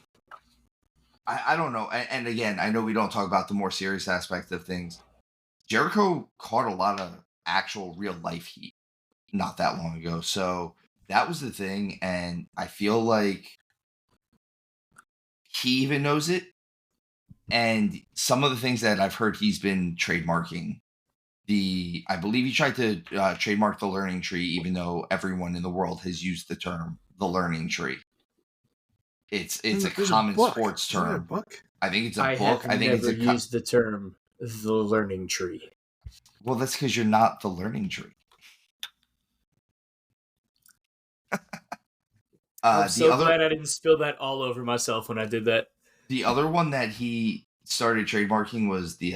I don't know. And again, I know we don't talk about the more serious aspect of things. Jericho caught a lot of actual real life heat not that long ago. So that was the thing. And I feel like he even knows it. And some of the things that I've heard he's been trademarking. I believe he tried to trademark the learning tree, even though everyone in the world has used the term the learning tree. It's a common sports term. I think it's a book. I think it's used the term the learning tree. Well, that's because you're not the learning tree. I'm so glad I didn't spill that all over myself when I did that. The other one that he started trademarking was the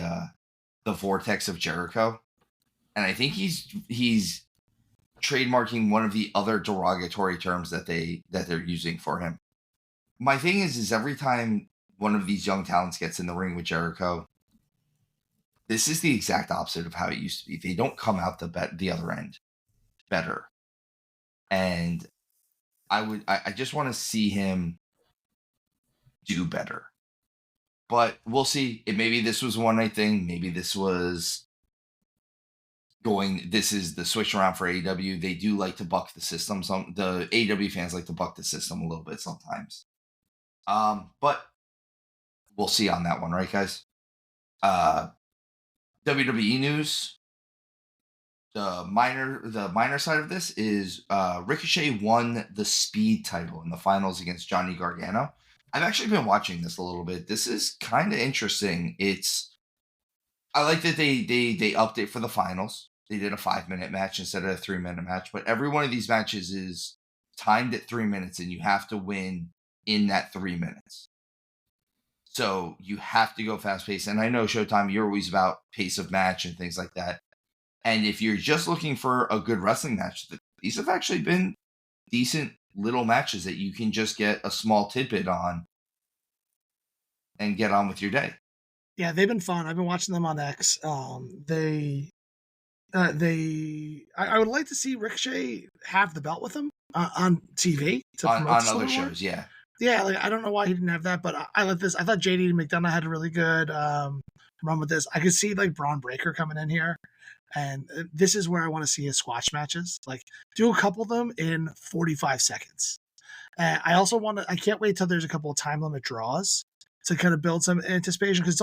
the vortex of Jericho, and I think he's trademarking one of the other derogatory terms that they're using for him. My thing is every time one of these young talents gets in the ring with Jericho, this is the exact opposite of how it used to be. They don't come out the other end better. And I just want to see him do better. But we'll see. Maybe this was a one night thing. Maybe this is the switch around for AEW. They do like to buck the system. The AEW fans like to buck the system a little bit sometimes. But we'll see on that one, right, guys? WWE news. The minor side of this is Ricochet won the Speed title in the finals against Johnny Gargano. I've actually been watching this a little bit. This is kind of interesting. I like that they upped it for the finals. They did a 5-minute match instead of a 3-minute match. But every one of these matches is timed at 3 minutes, and you have to win in that 3 minutes. So you have to go fast paced. And I know Showtime, you're always about pace of match and things like that. And if you're just looking for a good wrestling match, these have actually been decent little matches that you can just get a small tidbit on and get on with your day. Yeah, they've been fun. I've been watching them on X. I would like to see Ricochet have the belt with him on TV on other shows. Yeah, like I don't know why he didn't have that, but I like this. I thought JD McDonough had a really good run with this. I could see like Braun Breaker coming in here. And this is where I want to see his squash matches. Like, do a couple of them in 45 seconds. I also I can't wait till there's a couple of time limit draws to kind of build some anticipation, because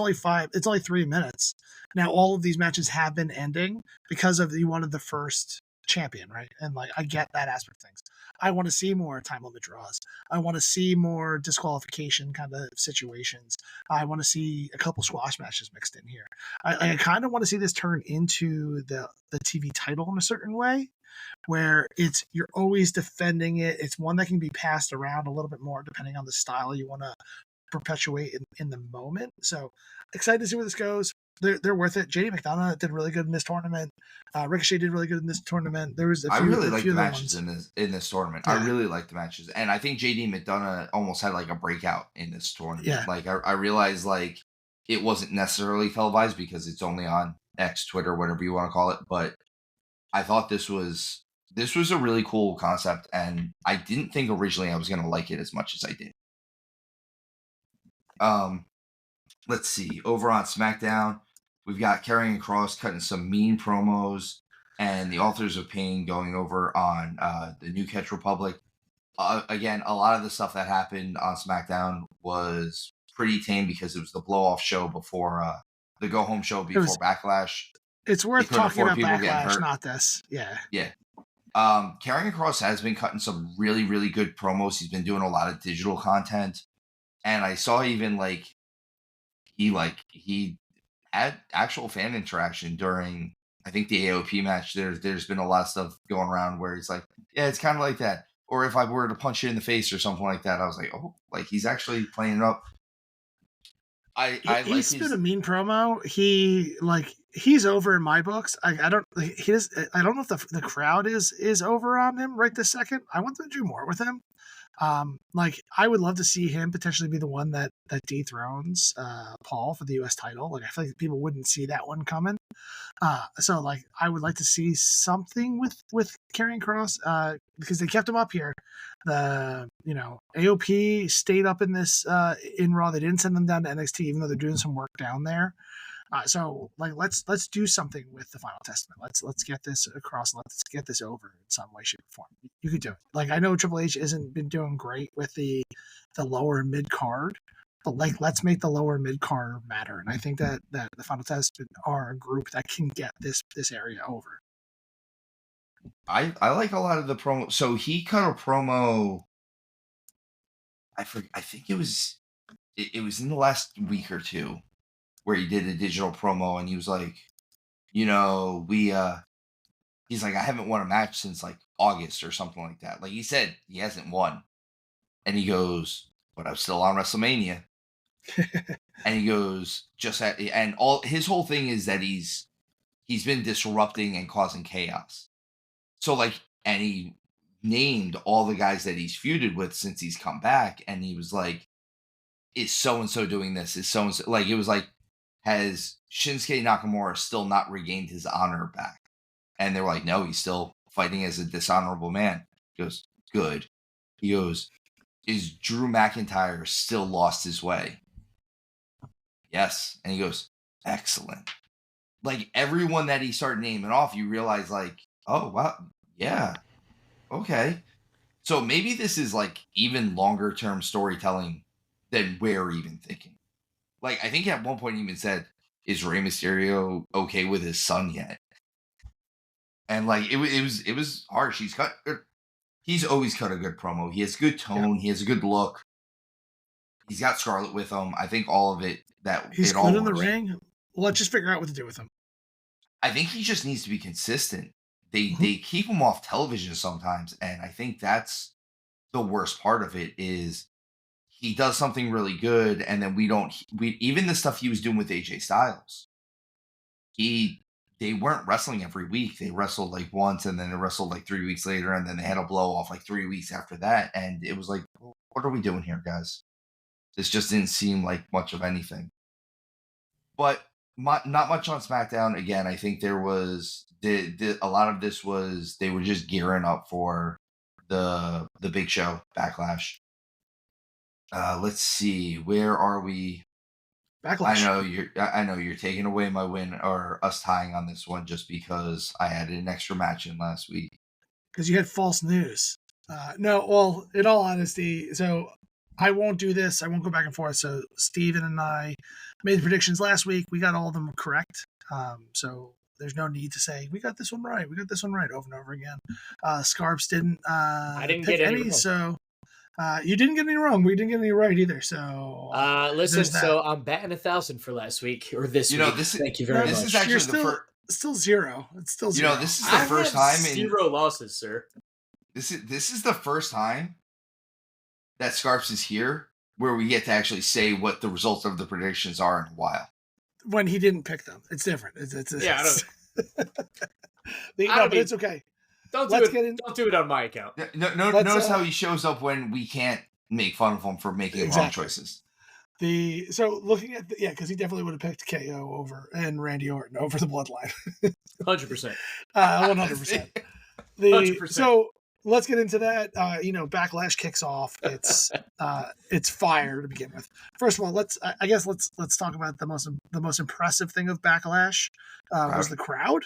it's only 3 minutes. Now, all of these matches have been ending because of you wanted the first champion, right? And like, I get that aspect of things. I want to see more time limit draws. I want to see more disqualification kind of situations. I want to see a couple squash matches mixed in here. I kind of want to see this turn into the TV title in a certain way, where you're always defending it. It's one that can be passed around a little bit more depending on the style you want to perpetuate in the moment. So excited to see where this goes. They're worth it. JD McDonough did really good in this tournament. Ricochet did really good in this tournament. There was I really like the matches in this tournament. Yeah. I really like the matches, and I think JD McDonough almost had like a breakout in this tournament. Yeah. Like I realized like it wasn't necessarily televised because it's only on X, Twitter, whatever you want to call it. But I thought this was a really cool concept, and I didn't think originally I was going to like it as much as I did. Let's see. Over on SmackDown, we've got Karrion Kross cutting some mean promos, and the Authors of Pain going over on the New Catch Republic. Again, a lot of the stuff that happened on SmackDown was pretty tame because it was the blow-off show before the go-home show before Backlash. It's worth talking about Backlash, not this. Yeah. Yeah. Karrion Kross has been cutting some really, really good promos. He's been doing a lot of digital content. And I saw even he had actual fan interaction during, I think, the AOP match. There's been a lot of stuff going around where he's like, yeah, it's kind of like that. Or if I were to punch you in the face or something like that, I was like, oh, like he's actually playing it up. He's been a mean promo. He's over in my books. I don't know if the crowd is over on him right this second. I want them to do more with him. I would love to see him potentially be the one that dethrones Paul for the US title. Like, I feel like people wouldn't see that one coming. So like I would like to see something with Karrion Kross because they kept him up here. The AOP stayed up in this in Raw. They didn't send them down to NXT, even though they're doing some work down there. So like let's do something with the Final Testament. Let's get this across. Let's get this over in some way, shape, or form. You could do it. Like, I know Triple H hasn't been doing great with the lower mid card, but like let's make the lower mid card matter. And I think that the Final Testament are a group that can get this area over. I like a lot of the promo. So he cut a promo. I think it was in the last week or two, where he did a digital promo, and he was like, he's like, I haven't won a match since like August or something like that. Like, he said he hasn't won. And he goes, but I'm still on WrestleMania. And he goes, and all his whole thing is that he's been disrupting and causing chaos. So like, and he named all the guys that he's feuded with since he's come back, and he was like, is so and so doing this? Is so and so, like, it was like, has Shinsuke Nakamura still not regained his honor back? And they were like, no, he's still fighting as a dishonorable man. He goes, good. He goes, is Drew McIntyre still lost his way? Yes. And he goes, excellent. Like, everyone that he started naming off, you realize, like, oh, wow, yeah, okay. So maybe this is, like, even longer term storytelling than we're even thinking. Like, I think at one point he even said, is Rey Mysterio okay with his son yet? And, like, it was harsh. He's always cut a good promo. He has good tone. Yeah. He has a good look. He's got Scarlett with him. I think all of it, he's good in the ring. Let's just figure out what to do with him. I think he just needs to be consistent. They keep him off television sometimes, and I think that's the worst part of it. Is he does something really good, and then we even the stuff he was doing with AJ Styles. They weren't wrestling every week. They wrestled like once, and then they wrestled like 3 weeks later, and then they had a blow off like 3 weeks after that. And it was like, what are we doing here, guys? This just didn't seem like much of anything. But not much on SmackDown. Again, I think there was a lot of this was they were just gearing up for the big show, Backlash. Let's see, where are we? Backlash. I know you're taking away my win, or us tying on this one, just because I added an extra match in last week. Because you had false news. No, well, in all honesty, so I won't do this. I won't go back and forth. So Steven and I made the predictions last week. We got all of them correct. So there's no need to say, we got this one right. We got this one right over and over again. Scarps didn't I didn't get any wrong. So you didn't get any wrong. We didn't get any right either. So listen, so I'm batting 1,000 for last week or this week. Thank you very much. This is actually still zero. It's still zero. This is the first time zero losses, sir. This is the first time that Scarps is here where we get to actually say what the results of the predictions are in a while. When he didn't pick them, it's different. I don't. But it's okay. Don't do it on my account. Notice how he shows up when we can't make fun of him for making wrong choices. So looking at because he definitely would have picked KO over and Randy Orton over the Bloodline. 100%. 100%. 100%. So let's get into that. Backlash kicks off. It's fire to begin with. First of all, let's talk about the most impressive thing of Backlash was the crowd.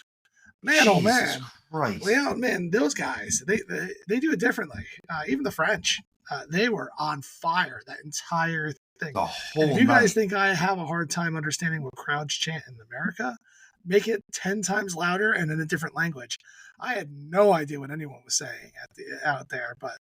Man, Jesus oh man! Christ. Well, man, those guys they do it differently. Even the French, they were on fire that entire thing. The whole and if you guys think I have a hard time understanding what crowds chant in America, make it 10 times louder and in a different language. I had no idea what anyone was saying out there, but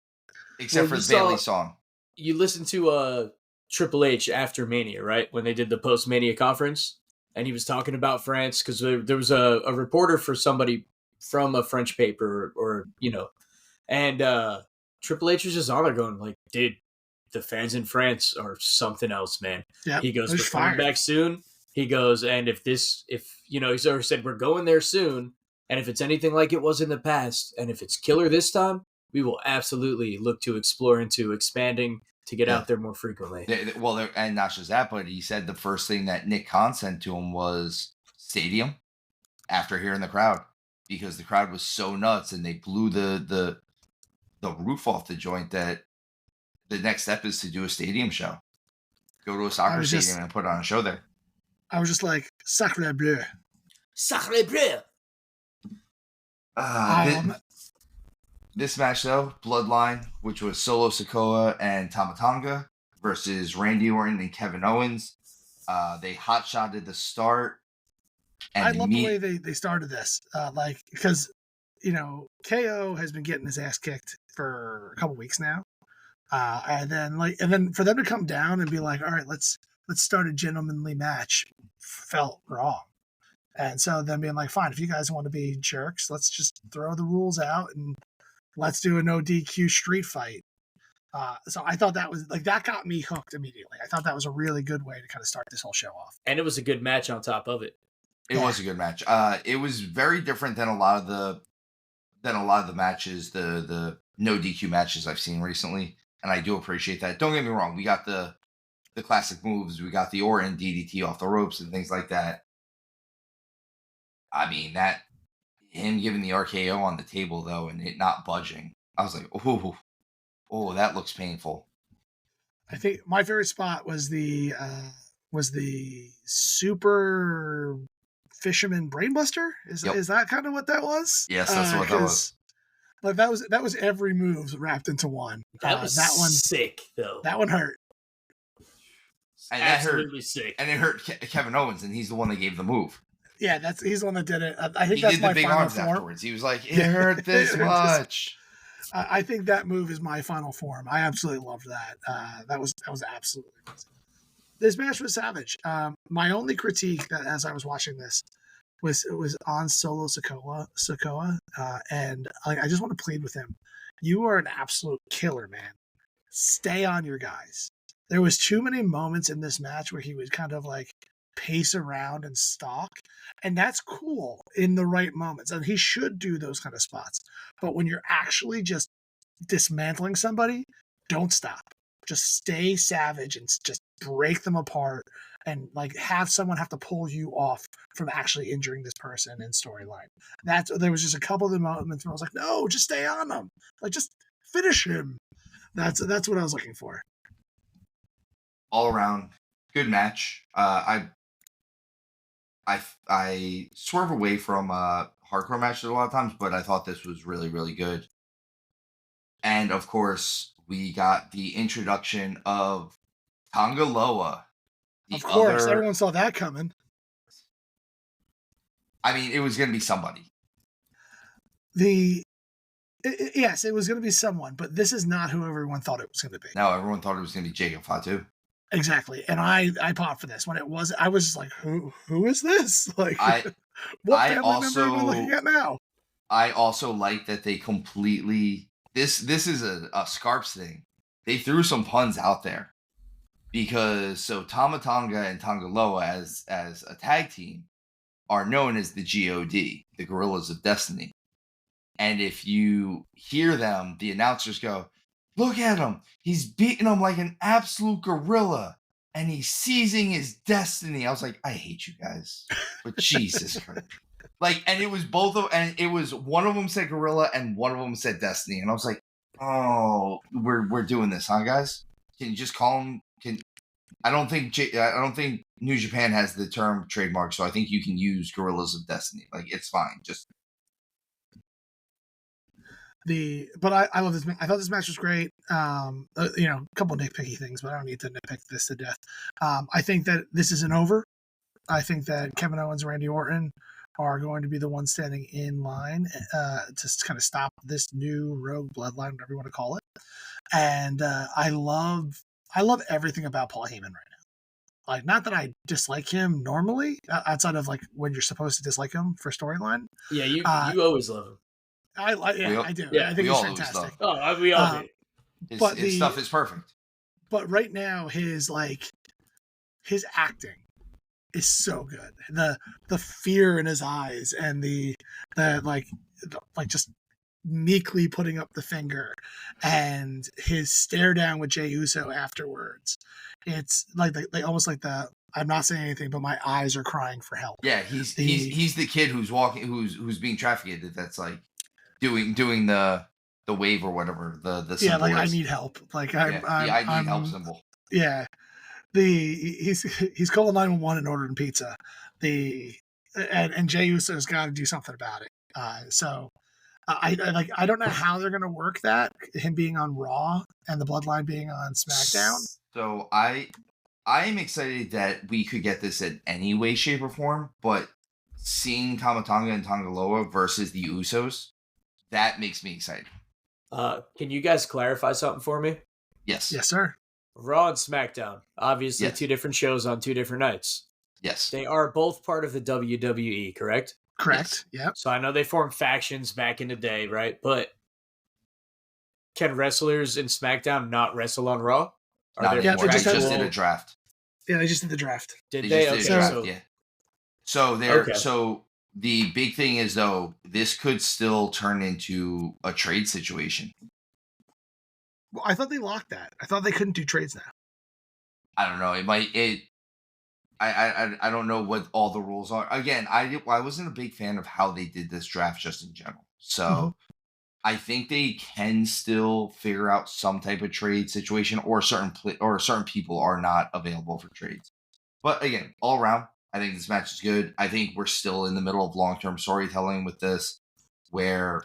except for the Bailey song. You listened to Triple H after Mania, right? When they did the post Mania conference. And he was talking about France because there was a reporter for somebody from a French paper and Triple H was just on there going like, dude, the fans in France are something else, man. Yep, he goes, we're coming back soon. He goes, and he's already said, we're going there soon. And if it's anything like it was in the past, and if it's killer this time, we will absolutely look to explore into expanding to get out there more frequently. Well, and not just that, but he said the first thing that Nick Khan sent to him was stadium after hearing the crowd, because the crowd was so nuts and they blew the roof off the joint that the next step is to do a stadium show. Go to a soccer stadium and put on a show there. I was just like, Sacre Bleu. Sacre Bleu. This match, though, Bloodline, which was Solo Sikoa and Tama Tonga versus Randy Orton and Kevin Owens. They hot-shotted the start. And I love the way they started this. Because, KO has been getting his ass kicked for a couple weeks now. And then for them to come down and be like, all right, let's start a gentlemanly match, felt wrong. And so then being like, fine, if you guys want to be jerks, let's just throw the rules out and let's do a no DQ street fight. So I thought that was that got me hooked immediately. I thought that was a really good way to kind of start this whole show off. And it was a good match on top of it. It was a good match. It was very different than a lot of the matches, the no DQ matches I've seen recently, and I do appreciate that. Don't get me wrong, we got the classic moves, we got the Orton DDT off the ropes and things like that. I mean, that him giving the RKO on the table though and it not budging, I was like, oh, that looks painful. I think my favorite spot was the super fisherman brainbuster. Is that kind of what that was? Yes, that's what that was. Like that was every move wrapped into one. That was that one sick though. That one hurt. And absolutely sick. And it hurt Kevin Owens, and he's the one that gave the move. Yeah, he's the one that did it. I think he that's did my the big final arms form. Afterwards. He was like, "It hurt this much." I think that move is my final form. I absolutely loved that. That was absolutely amazing. This match was savage. My only critique that as I was watching this was on Solo Sikoa, and I just want to plead with him. You are an absolute killer, man. Stay on your guys. There was too many moments in this match where he would kind of pace around and stalk, and that's cool in the right moments, and he should do those kind of spots. But when you're actually just dismantling somebody, don't stop. Just stay savage and just break them apart and have someone have to pull you off from actually injuring this person in storyline. There was just a couple of the moments where I was like, no, just stay on him. Just finish him. That's what I was looking for. All around good match. I swerve away from hardcore matches a lot of times, but I thought this was really, really good. And of course, we got the introduction of Tonga Loa. Of course, everyone saw that coming. I mean, it was going to be somebody. Yes, it was going to be someone, but this is not who everyone thought it was going to be. No, everyone thought it was going to be Jacob Fatu. Exactly, and I popped for this when it was. I was just like, who is this? What family member am I looking at now? I also like that they completely. This is a Scarps thing. They threw some puns out there because Tama Tonga and Tonga Loa as a tag team are known as the GOD, the Gorillas of Destiny. And if you hear them, the announcers go, "Look at him. He's beating him like an absolute gorilla and he's seizing his destiny." I was like, I hate you guys. But Jesus Christ. And it was and it was one of them said gorilla and one of them said destiny. And I was like, oh, we're doing this, huh, guys? Can you just call him? I don't think New Japan has the term trademark, so I think you can use Gorillas of Destiny. It's fine. Just but I love this. I thought this match was great. A couple nitpicky things, but I don't need to nitpick this to death. I think that this isn't over. I think that Kevin Owens and Randy Orton are going to be the ones standing in line to kind of stop this new rogue bloodline, whatever you want to call it. And I love everything about Paul Heyman right now. Not that I dislike him normally, outside of when you're supposed to dislike him for storyline. Yeah, you always love him. I do. Yeah, I think he's fantastic. Oh, we all do. His stuff is perfect. But right now, his acting is so good. The fear in his eyes and the just meekly putting up the finger and his stare down with Jey Uso afterwards. It's almost like the I'm not saying anything, but my eyes are crying for help. Yeah, he's the kid who's walking, who's being trafficked. That's doing the wave or whatever the symbol is. I need help. I need help symbol. Yeah, he's calling 911 and ordering pizza. And Jey Uso's got to do something about it. So I don't know how they're gonna work that, him being on Raw and the Bloodline being on SmackDown. So I am excited that we could get this in any way, shape, or form, but seeing Tama Tonga and Tonga Loa versus the Usos, that makes me excited. Can you guys clarify something for me? Yes, sir. Raw and SmackDown, obviously yes. 2 different shows on 2 different nights. Yes. They are both part of the WWE, correct? Correct. Yes. Yep. So I know they formed factions back in the day, right? But can wrestlers in SmackDown not wrestle on Raw? Not anymore. They just did a draft. Yeah, they just did the draft. Did they? Okay, yeah. So so the big thing is, though, this could still turn into a trade situation. Well, I thought they locked that. I thought they couldn't do trades now. I don't know. It might. I don't know what all the rules are. Again, I wasn't a big fan of how they did this draft just in general. So I think they can still figure out some type of trade situation, or certain people are not available for trades. But again, all around, I think this match is good. I think we're still in the middle of long-term storytelling with this, where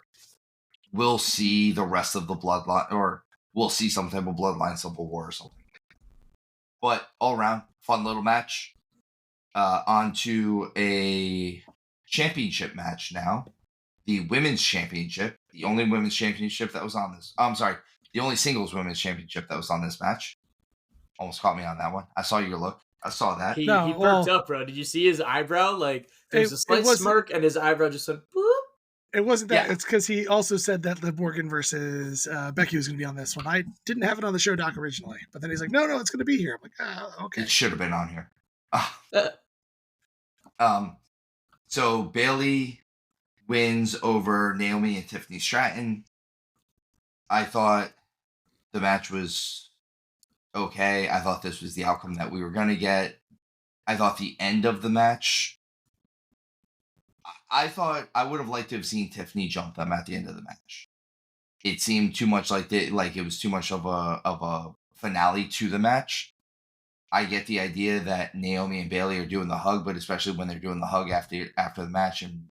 we'll see the rest of the bloodline, or we'll see some type of bloodline civil war or something. But all around, fun little match. On to a championship match now. The women's championship. The only women's championship that was on this. I'm sorry. The only singles women's championship that was on this match. Almost caught me on that one. I saw your look. I saw that. He perked up, bro. Did you see his eyebrow? Like, there's a slight smirk, and his eyebrow just went, boop. It wasn't that. Yeah. It's because he also said that Liv Morgan versus Becky was going to be on this one. I didn't have it on the show doc originally, but then he's like, no, it's going to be here. I'm like, okay. It should have been on here. So Bayley wins over Naomi and Tiffany Stratton. I thought the match was okay. I thought this was the outcome that we were going to get. I thought the end of the match, I thought I would have liked to have seen Tiffany jump them at the end of the match. It seemed too much like it was too much of a finale to the match. I get the idea that Naomi and Bayley are doing the hug, but especially when they're doing the hug after the match, and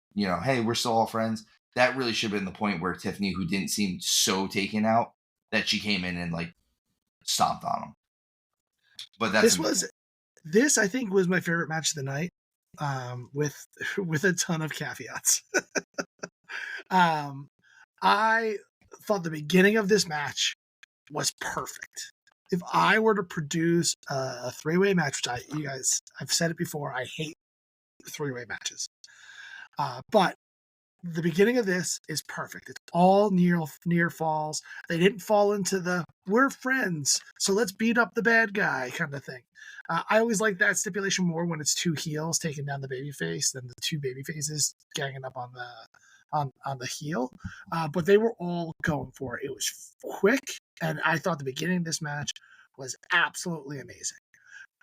hey, we're still all friends. That really should have been the point where Tiffany, who didn't seem so taken out, that she came in and like stomped on them. But this I think was my favorite match of the night, with a ton of caveats. I thought the beginning of this match was perfect. If I were to produce a three-way match, which I've said it before, I hate three-way matches. But the beginning of this is perfect. It's all near falls. They didn't fall into the we're friends, so let's beat up the bad guy kind of thing. I always like that stipulation more when it's two heels taking down the babyface than the two babyfaces ganging up on the heel. But they were all going for it. It was quick, and I thought the beginning of this match was absolutely amazing.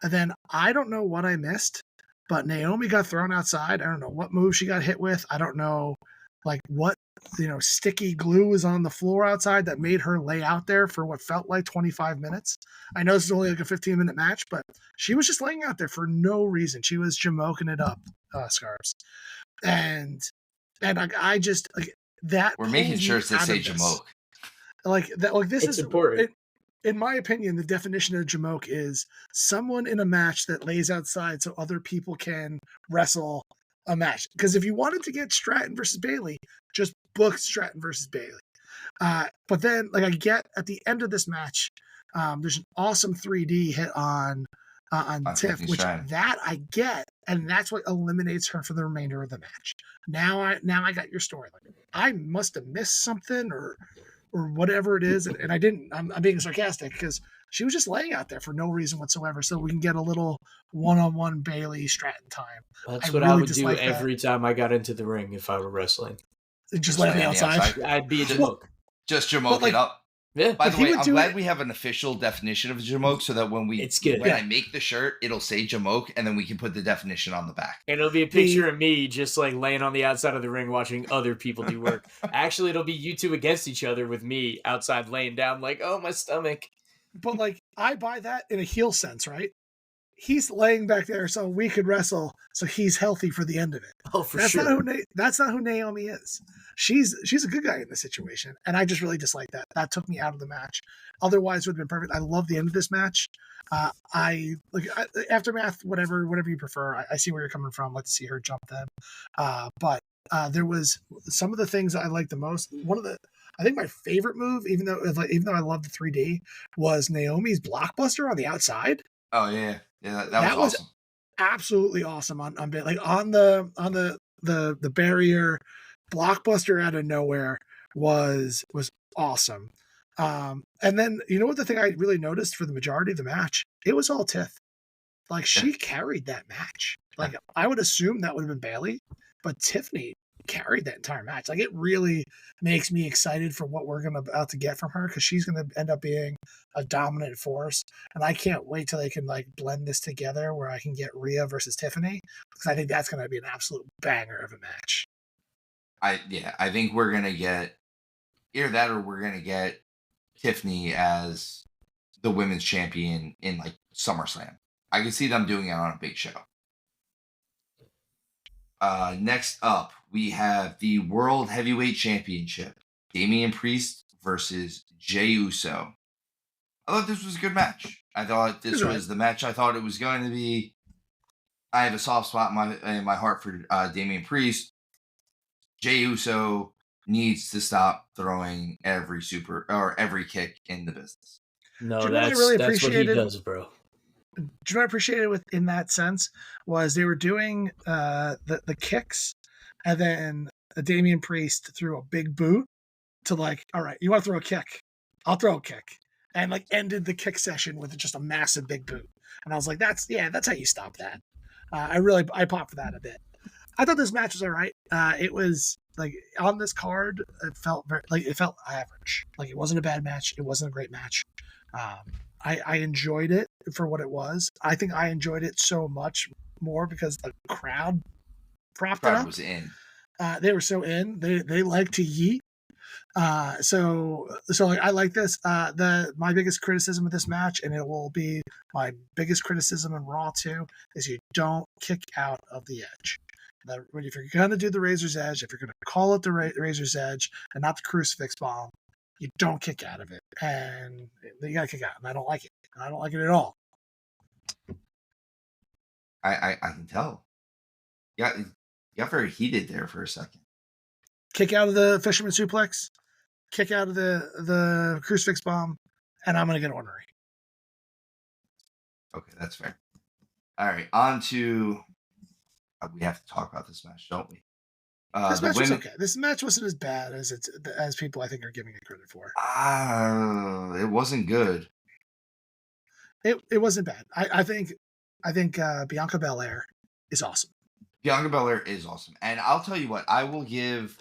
And then I don't know what I missed, but Naomi got thrown outside. I don't know what move she got hit with. I don't know what sticky glue was on the floor outside that made her lay out there for what felt like 25 minutes. I know this is only like a 15-minute match, but she was just laying out there for no reason. She was jamoking it up, Scarps. And I just like that. We're making sure to say jamoke. Like that. Like this it's is important. In my opinion, the definition of jamoke is someone in a match that lays outside so other people can wrestle a match. Because if you wanted to get Stratton versus Bayley, just book Stratton versus Bayley. But then, I get at the end of this match, there's an awesome 3D hit on Tiff, which that I get, and that's what eliminates her for the remainder of the match. Now I got your story. I must have missed something or whatever it is, and I didn't. I'm being sarcastic because she was just laying out there for no reason whatsoever, so we can get a little one-on-one Bayley Stratton time. That's what I would do every time I got into the ring if I were wrestling. Just lay outside. I'd be a jamoke. Just jamoke it up. Yeah. By the way, I'm glad we have an official definition of jamoke, so that when it's good. When I make the shirt, it'll say jamoke, and then we can put the definition on the back. And it'll be a picture of me just laying on the outside of the ring watching other people do work. Actually, it'll be you two against each other with me outside laying down oh, my stomach. But I buy that in a heel sense, right? He's laying back there so we could wrestle, so he's healthy for the end of it. Oh, for sure. That's not who Naomi is. She's a good guy in this situation, and I just really dislike that. That took me out of the match. Otherwise, it would have been perfect. I love the end of this match. Aftermath, whatever you prefer. I see where you're coming from. I'd like to see her jump them. But there was some of the things that I liked the most. I think my favorite move, even though I love the 3D, was Naomi's blockbuster on the outside. Oh yeah. Yeah, that was awesome. Absolutely awesome on the barrier. Blockbuster out of nowhere was awesome. And then, you know what the thing I really noticed for the majority of the match? It was all Tiff. Like, she carried that match. Like, I would assume that would have been Bayley, but Tiffany carried that entire match. Like, it really makes me excited for what we're about to get from her, because she's going to end up being a dominant force. And I can't wait till they can, like, blend this together where I can get Rhea versus Tiffany, because I think that's going to be an absolute banger of a match. I think we're going to get either that, or we're going to get Tiffany as the women's champion in, like, SummerSlam. I can see them doing it on a big show. Next up, we have the World Heavyweight Championship. Damian Priest versus Jey Uso. I thought this was a good match. I thought this was the match I thought it was going to be. I have a soft spot in my heart for Damian Priest. Jey Uso needs to stop throwing every kick in the business. No, that's what he does, bro. Do you know what I appreciated in that sense was they were doing the kicks, and then Damian Priest threw a big boot to, like, all right, you want to throw a kick? I'll throw a kick. And, like, ended the kick session with just a massive big boot. And I was like, that's how you stop that. I popped for that a bit. I thought this match was all right. It was, like, on this card, it felt average. Like, it wasn't a bad match. It wasn't a great match. I enjoyed it for what it was. I think I enjoyed it so much more because the crowd propped it up. Was in. They were so in. They like to yeet. So like, I like this. My biggest criticism of this match, and it will be my biggest criticism in Raw too, is you don't kick out of the edge. If you're going to do the Razor's Edge, if you're going to call it the Razor's Edge and not the Crucifix Bomb, you don't kick out of it, and you gotta kick out. And I don't like it. I don't like it at all. I can tell. You got very heated there for a second. Kick out of the Fisherman Suplex, kick out of the Crucifix Bomb, and I'm gonna get ornery. Okay, that's fair. All right, on to we have to talk about this match, don't we? This match was okay. This match wasn't as bad as people I think are giving it credit for. It wasn't good. It wasn't bad. I think Bianca Belair is awesome. Bianca Belair is awesome, and I'll tell you what, I'll give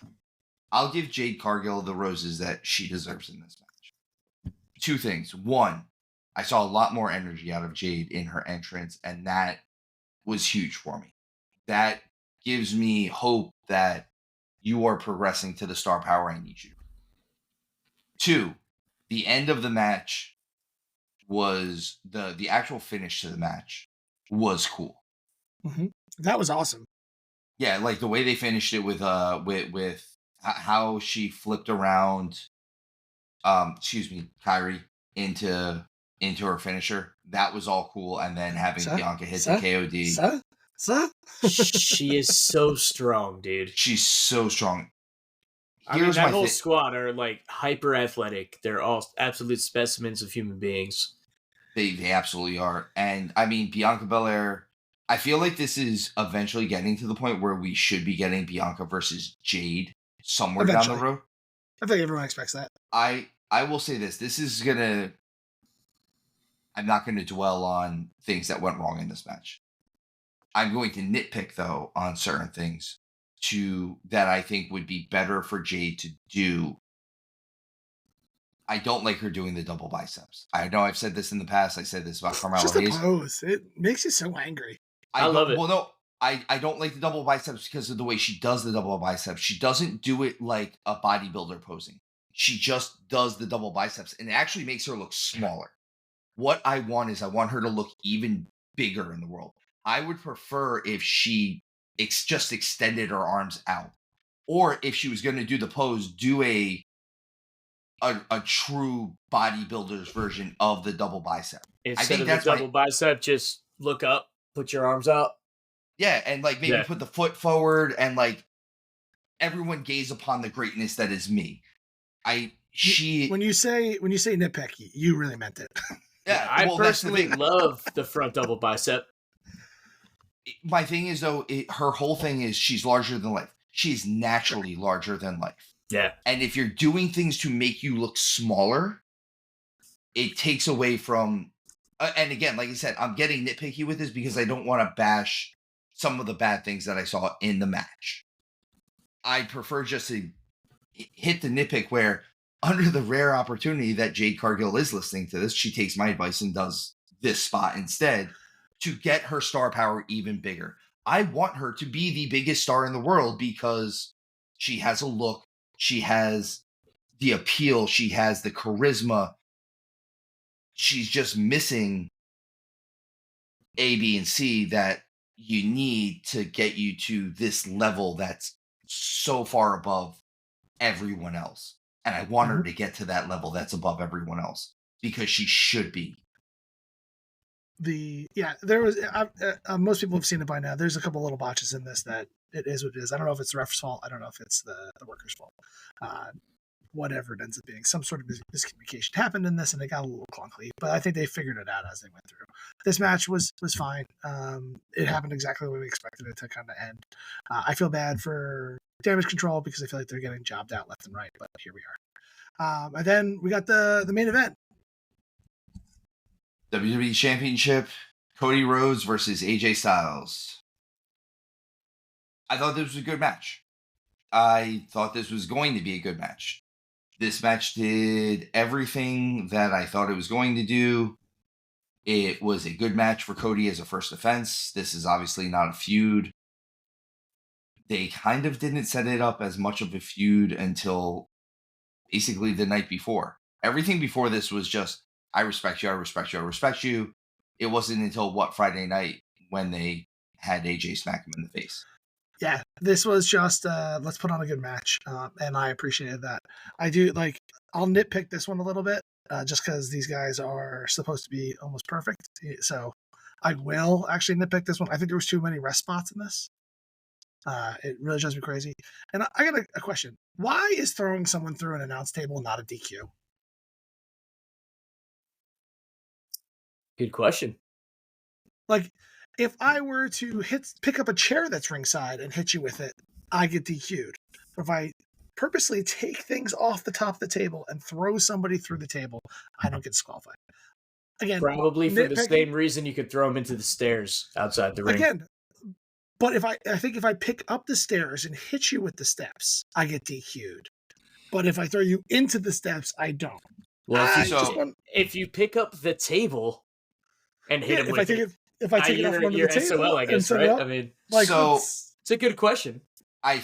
Jade Cargill the roses that she deserves in this match. Two things. One, I saw a lot more energy out of Jade in her entrance, and that was huge for me. That gives me hope that you are progressing to the star power I need you. Two, the end of the match was the actual finish to the match was cool. Mm-hmm. That was awesome. Yeah, like the way they finished it with how she flipped around, Kyrie into her finisher. That was all cool, and then having Bianca hit the KOD. She is so strong, dude. She's so strong. That whole squad are, like, hyper athletic. They're all absolute specimens of human beings. They absolutely are. And I mean, Bianca Belair, I feel like this is eventually getting to the point where we should be getting Bianca versus Jade somewhere down the road. I think everyone expects that. I will say this. I'm not going to dwell on things that went wrong in this match. I'm going to nitpick, though, on certain things that I think would be better for Jade to do. I don't like her doing the double biceps. I know I've said this in the past. I said this about Carmelo Hayes. Just a pose. It makes you so angry. I love it. Well, no, I don't like the double biceps because of the way she does the double biceps. She doesn't do it like a bodybuilder posing. She just does the double biceps, and it actually makes her look smaller. What I want her to look even bigger in the world. I would prefer if she just extended her arms out, or if she was going to do the pose, do a true bodybuilder's version of the double bicep. Instead of the double bicep, just look up, put your arms out. Yeah, and like maybe put the foot forward, and like everyone gaze upon the greatness that is me. When you say nitpick, you really meant it. Yeah, I personally love the front double bicep. My thing is, though, her whole thing is she's larger than life. She's naturally larger than life. Yeah. And if you're doing things to make you look smaller, it takes away from, and again, like I said, I'm getting nitpicky with this because I don't want to bash some of the bad things that I saw in the match. I prefer just to hit the nitpick where, under the rare opportunity that Jade Cargill is listening to this, she takes my advice and does this spot instead to get her star power even bigger. I want her to be the biggest star in the world because she has a look, she has the appeal, she has the charisma. She's just missing A, B, and C that you need to get you to this level that's so far above everyone else. And I want her to get to that level that's above everyone else because she should be. There was most people have seen it by now. There's a couple little botches in this that it is what it is. I don't know if it's the ref's fault. I don't know if it's the worker's fault. Whatever it ends up being, some sort of miscommunication happened in this, and it got a little clunky. But I think they figured it out as they went through. This match was fine. It happened exactly the way we expected it to kind of end. I feel bad for Damage Control because I feel like they're getting jobbed out left and right. But here we are. And then we got the main event. WWE Championship, Cody Rhodes versus AJ Styles. I thought this was a good match. I thought this was going to be a good match. This match did everything that I thought it was going to do. It was a good match for Cody as a first defense. This is obviously not a feud. They kind of didn't set it up as much of a feud until basically the night before. Everything before this was just, I respect you, I respect you, I respect you. It wasn't until Friday night when they had AJ smack him in the face. Yeah, this was just let's put on a good match, and I appreciated that. I do I'll nitpick this one a little bit, just because these guys are supposed to be almost perfect. So I will actually nitpick this one. I think there was too many rest spots in this. It really drives me crazy. And I got a question: why is throwing someone through an announce table not a DQ? Good question. If I were to pick up a chair that's ringside and hit you with it, I get DQ'd. But if I purposely take things off the top of the table and throw somebody through the table, I don't get disqualified. Again, probably for the same reason you could throw them into the stairs outside the ring. Again, but I think if I pick up the stairs and hit you with the steps, I get DQ'd. But if I throw you into the steps, I don't. Well, if you pick up the table and hit him with it. If I take it off under the table, SOL, I guess, right? I mean, it's a good question. I'm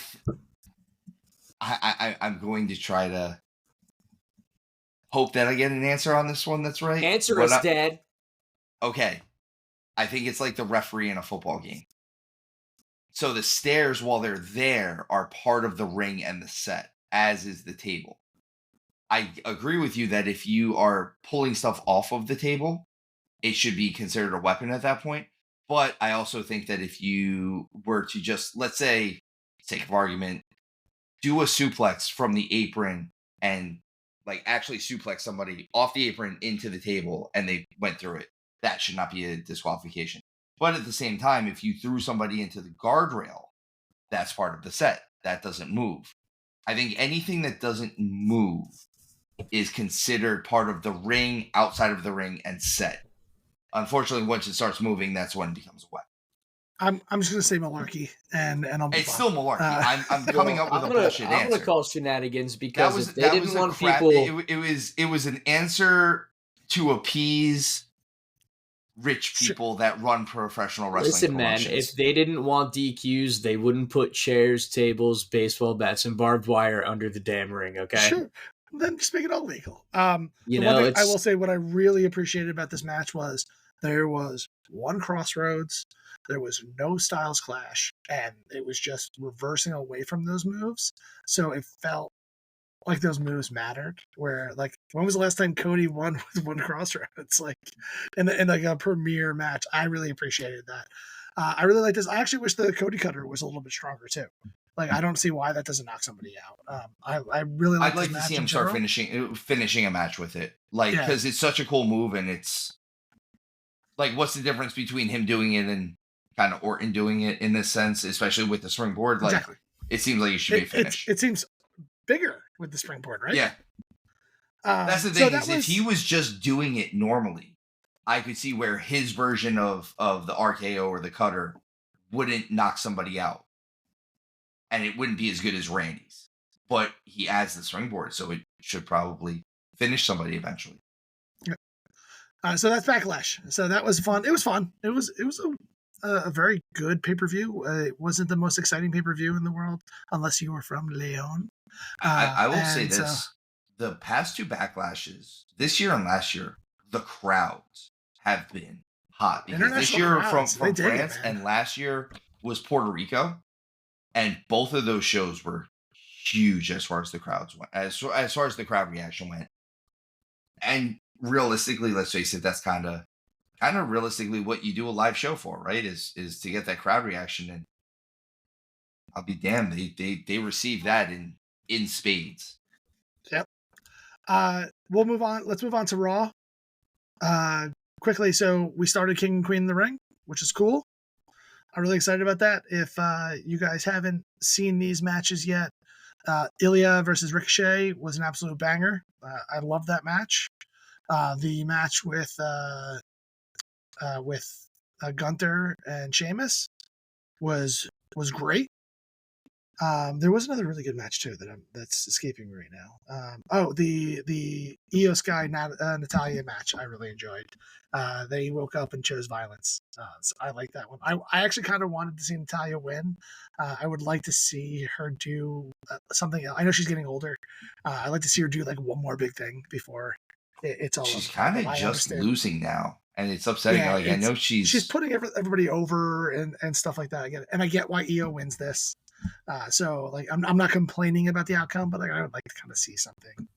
going to try to hope that I get an answer on this one that's right. Answer us, Dad. Okay. I think it's like the referee in a football game. So the stairs, while they're there, are part of the ring and the set, as is the table. I agree with you that if you are pulling stuff off of the table, it should be considered a weapon at that point. But I also think that if you were to just, let's say, sake of argument, do a suplex from the apron and actually suplex somebody off the apron into the table and they went through it, that should not be a disqualification. But at the same time, if you threw somebody into the guardrail, that's part of the set. That doesn't move. I think anything that doesn't move is considered part of the ring, outside of the ring, and set. Unfortunately, once it starts moving, that's when it becomes a weapon. I'm just gonna say malarkey, and I'll be it's still malarkey. I'm coming up with a bullshit answer. I'm gonna call shenanigans because they didn't want people. It was an answer to appease rich people that run professional wrestling. Listen, man, if they didn't want DQs, they wouldn't put chairs, tables, baseball bats, and barbed wire under the damn ring. Okay, sure. Then just make it all legal. I will say what I really appreciated about this match was there was one crossroads, there was no styles clash, and it was just reversing away from those moves. So it felt like those moves mattered. Where when was the last time Cody won with one crossroads? In a premier match. I really appreciated that. I really like this. I actually wish the Cody Cutter was a little bit stronger too. I don't see why that doesn't knock somebody out. I really like. I'd like to see him start finishing a match with it, because it's such a cool move, and it's what's the difference between him doing it and kind of Orton doing it in this sense, especially with the springboard? Exactly. It seems like it should be a finish. It seems bigger with the springboard, right? Yeah. That's the thing if he was just doing it normally, I could see where his version of the RKO or the cutter wouldn't knock somebody out, and it wouldn't be as good as Randy's. But he adds the springboard, so it should probably finish somebody eventually. So that's Backlash. So that was fun. It was fun. It was a very good pay-per-view. It wasn't the most exciting pay-per-view in the world, unless you were from Leon. I will say this. The past 2 Backlashes, this year and last year, the crowds have been hot. Because this year from France and last year was Puerto Rico. And both of those shows were huge as far as the crowds went, as far as the crowd reaction went. And realistically, let's face it, that's kind of realistically what you do a live show for, right? Is to get that crowd reaction. And I'll be damned, they receive that in spades. Yep. We'll move on. Let's move on to Raw. Quickly. So we started King and Queen in the Ring, which is cool. I'm really excited about that. If you guys haven't seen these matches yet, Ilya versus Ricochet was an absolute banger. I love that match. The match with Gunther and Sheamus was great. There was another really good match too that's escaping me right now. The Io Sky Natalia match I really enjoyed. They woke up and chose violence. So I like that one. I actually kind of wanted to see Natalia win. I would like to see her do something else. I know she's getting older. I'd like to see her do like one more big thing before it's all. She's kind of just losing now. And it's upsetting. Yeah, I know she's putting everybody over and stuff like that. I get why Io wins this. So like I'm not complaining about the outcome, but like I would like to kind of see something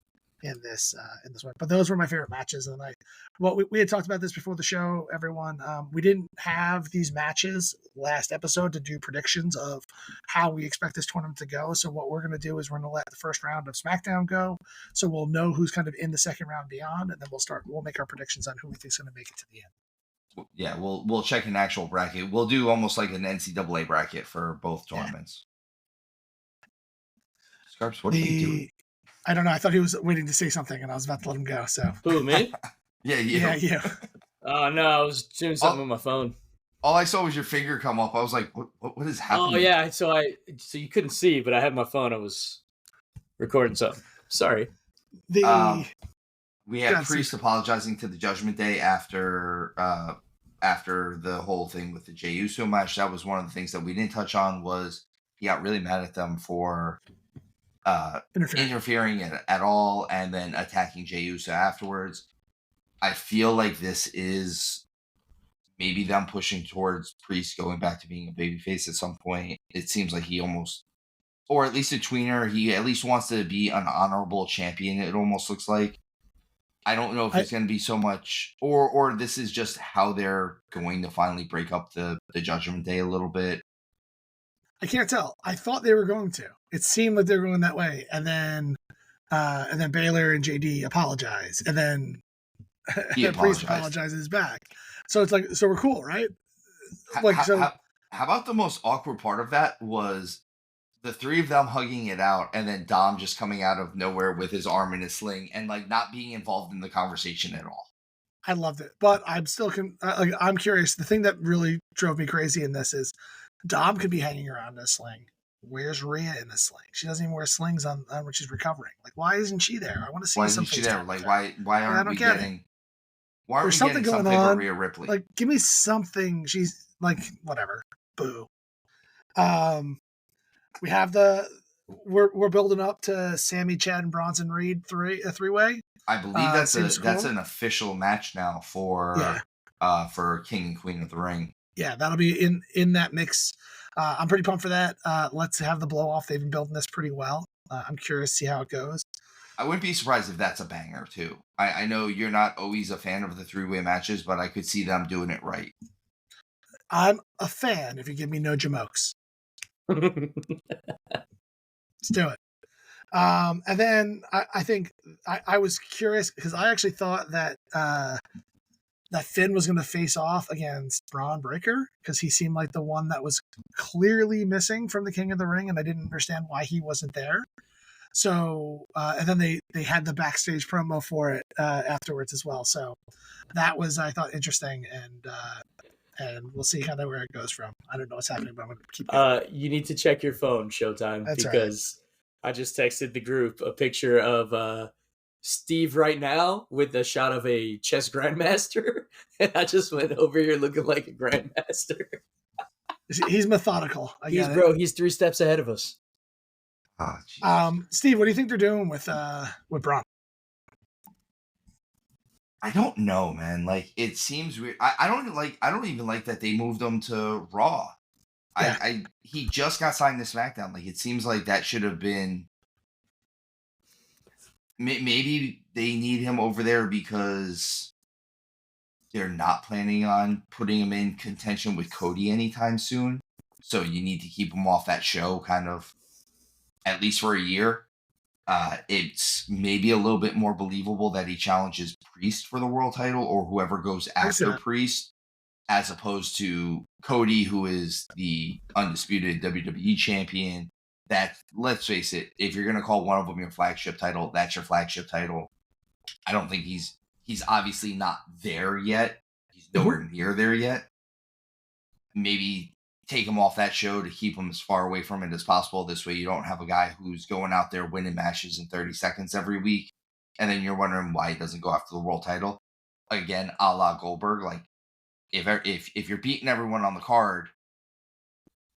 in this one. But those were my favorite matches of the night. Well, we had talked about this before the show, everyone. We didn't have these matches last episode to do predictions of how we expect this tournament to go. So what we're going to do is we're going to let the first round of SmackDown go. So we'll know who's kind of in the second round beyond, and then we'll make our predictions on who we think is going to make it to the end. Yeah, we'll check an actual bracket. We'll do almost like an NCAA bracket for both tournaments. Scarps, what are you doing? I don't know. I thought he was waiting to say something, and I was about to let him go. So who, me? Yeah, you. Yeah, you. Oh no, I was doing something on my phone. All I saw was your finger come up. I was like, "What is happening?" Oh yeah, so you couldn't see, but I had my phone. I was recording something. Sorry. We had Priest apologizing to the Judgment Day after the whole thing with the Jey Uso match. That was one of the things that we didn't touch on. Was he got really mad at them for interfering at all, and then attacking Jey Uso afterwards. I feel like this is maybe them pushing towards Priest going back to being a babyface at some point. It seems like he almost, or at least a tweener, he at least wants to be an honorable champion. It almost looks like. I don't know if it's going to be so much, or this is just how they're going to finally break up the Judgment Day a little bit. I can't tell. I thought they were going to. It seemed like they were going that way, and then Baylor and JD apologize, and then Priest apologizes back. So it's like, so we're cool, right? Like, how about the most awkward part of that was the three of them hugging it out, and then Dom just coming out of nowhere with his arm in a sling and like not being involved in the conversation at all. I loved it, but I'm still I'm curious. The thing that really drove me crazy in this is Dom could be hanging around in a sling. Where's Rhea in a sling? She doesn't even wear slings on when she's recovering. Like, why isn't she there? I want to see something. Why isn't she there? Like, why aren't we getting? Why aren't we something getting going on? Rhea Ripley? Like, give me something. She's like, whatever. Boo. We have we're building up to Sammy, Chad, and Bronson Reed a three-way. I believe that's an official match now for King and Queen of the Ring. Yeah, that'll be in that mix. I'm pretty pumped for that. Let's have the blow off. They've been building this pretty well. I'm curious to see how it goes. I wouldn't be surprised if that's a banger too. I know you're not always a fan of the three-way matches, but I could see them doing it right. I'm a fan if you give me no jamokes. Let's do it. And then I think I was curious because I actually thought that that Finn was going to face off against Braun Breaker because he seemed like the one that was clearly missing from the King of the Ring, and I didn't understand why he wasn't there. So, and then they had the backstage promo for it afterwards as well. So that was, I thought, interesting, and we'll see kind of where it goes from. I don't know what's happening, but I'm going to keep going. You need to check your phone, Showtime, That's because right. I just texted the group a picture of Steve right now with a shot of a chess grandmaster, and I just went over here looking like a grandmaster. He's methodical. He's 3 steps ahead of us. Oh, Steve, what do you think they're doing with Braun? I don't know, man. Like, it seems weird. I don't even like that they moved him to Raw. Yeah. He just got signed to SmackDown. Like, it seems like that should have been. Maybe they need him over there because they're not planning on putting him in contention with Cody anytime soon. So you need to keep him off that show, kind of, at least for a year. It's maybe a little bit more believable that he challenges Priest for the world title or whoever goes after Priest, as opposed to Cody, who is the undisputed WWE champion. That, let's face it, if you're going to call one of them your flagship title, that's your flagship title. I don't think he's obviously not there yet. He's nowhere near there yet. Maybe take him off that show to keep him as far away from it as possible. This way you don't have a guy who's going out there winning matches in 30 seconds every week, and then you're wondering why he doesn't go after the world title. Again, a la Goldberg. Like, if you're beating everyone on the card,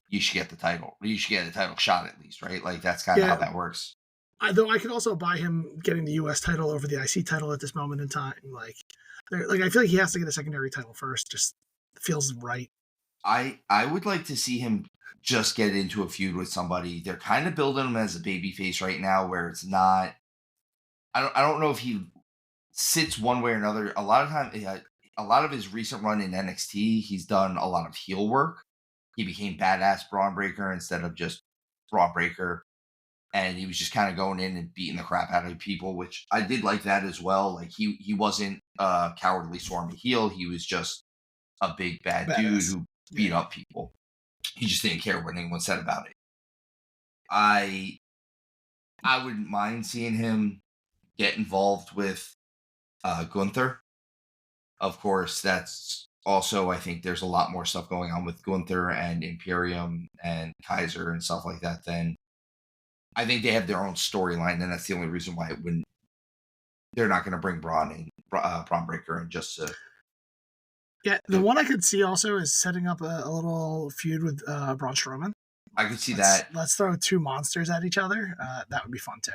you should get the title. You should get a title shot at least, right? Like, that's kind of how that works. Though I could also buy him getting the U.S. title over the IC title at this moment in time. Like I feel like he has to get a secondary title first. Just feels right. I would like to see him just get into a feud with somebody. They're kind of building him as a babyface right now, where it's not. I don't know if he sits one way or another. A lot of time, a lot of his recent run in NXT, he's done a lot of heel work. He became badass Braun Breaker instead of just Braun Breaker. And he was just kind of going in and beating the crap out of people, which I did like that as well. Like, he wasn't a cowardly swarmy heel. He was just a big bad dude who beat up people. He just didn't care what anyone said about it. I wouldn't mind seeing him get involved with Gunther. Of course, that's also, I think there's a lot more stuff going on with Gunther and Imperium and Kaiser and stuff like that. Then I think they have their own storyline, and that's the only reason why they're not going to bring Braun Breaker in just to. Yeah, the one I could see also is setting up a little feud with Braun Strowman. I could see that. Let's throw 2 monsters at each other. That would be fun too.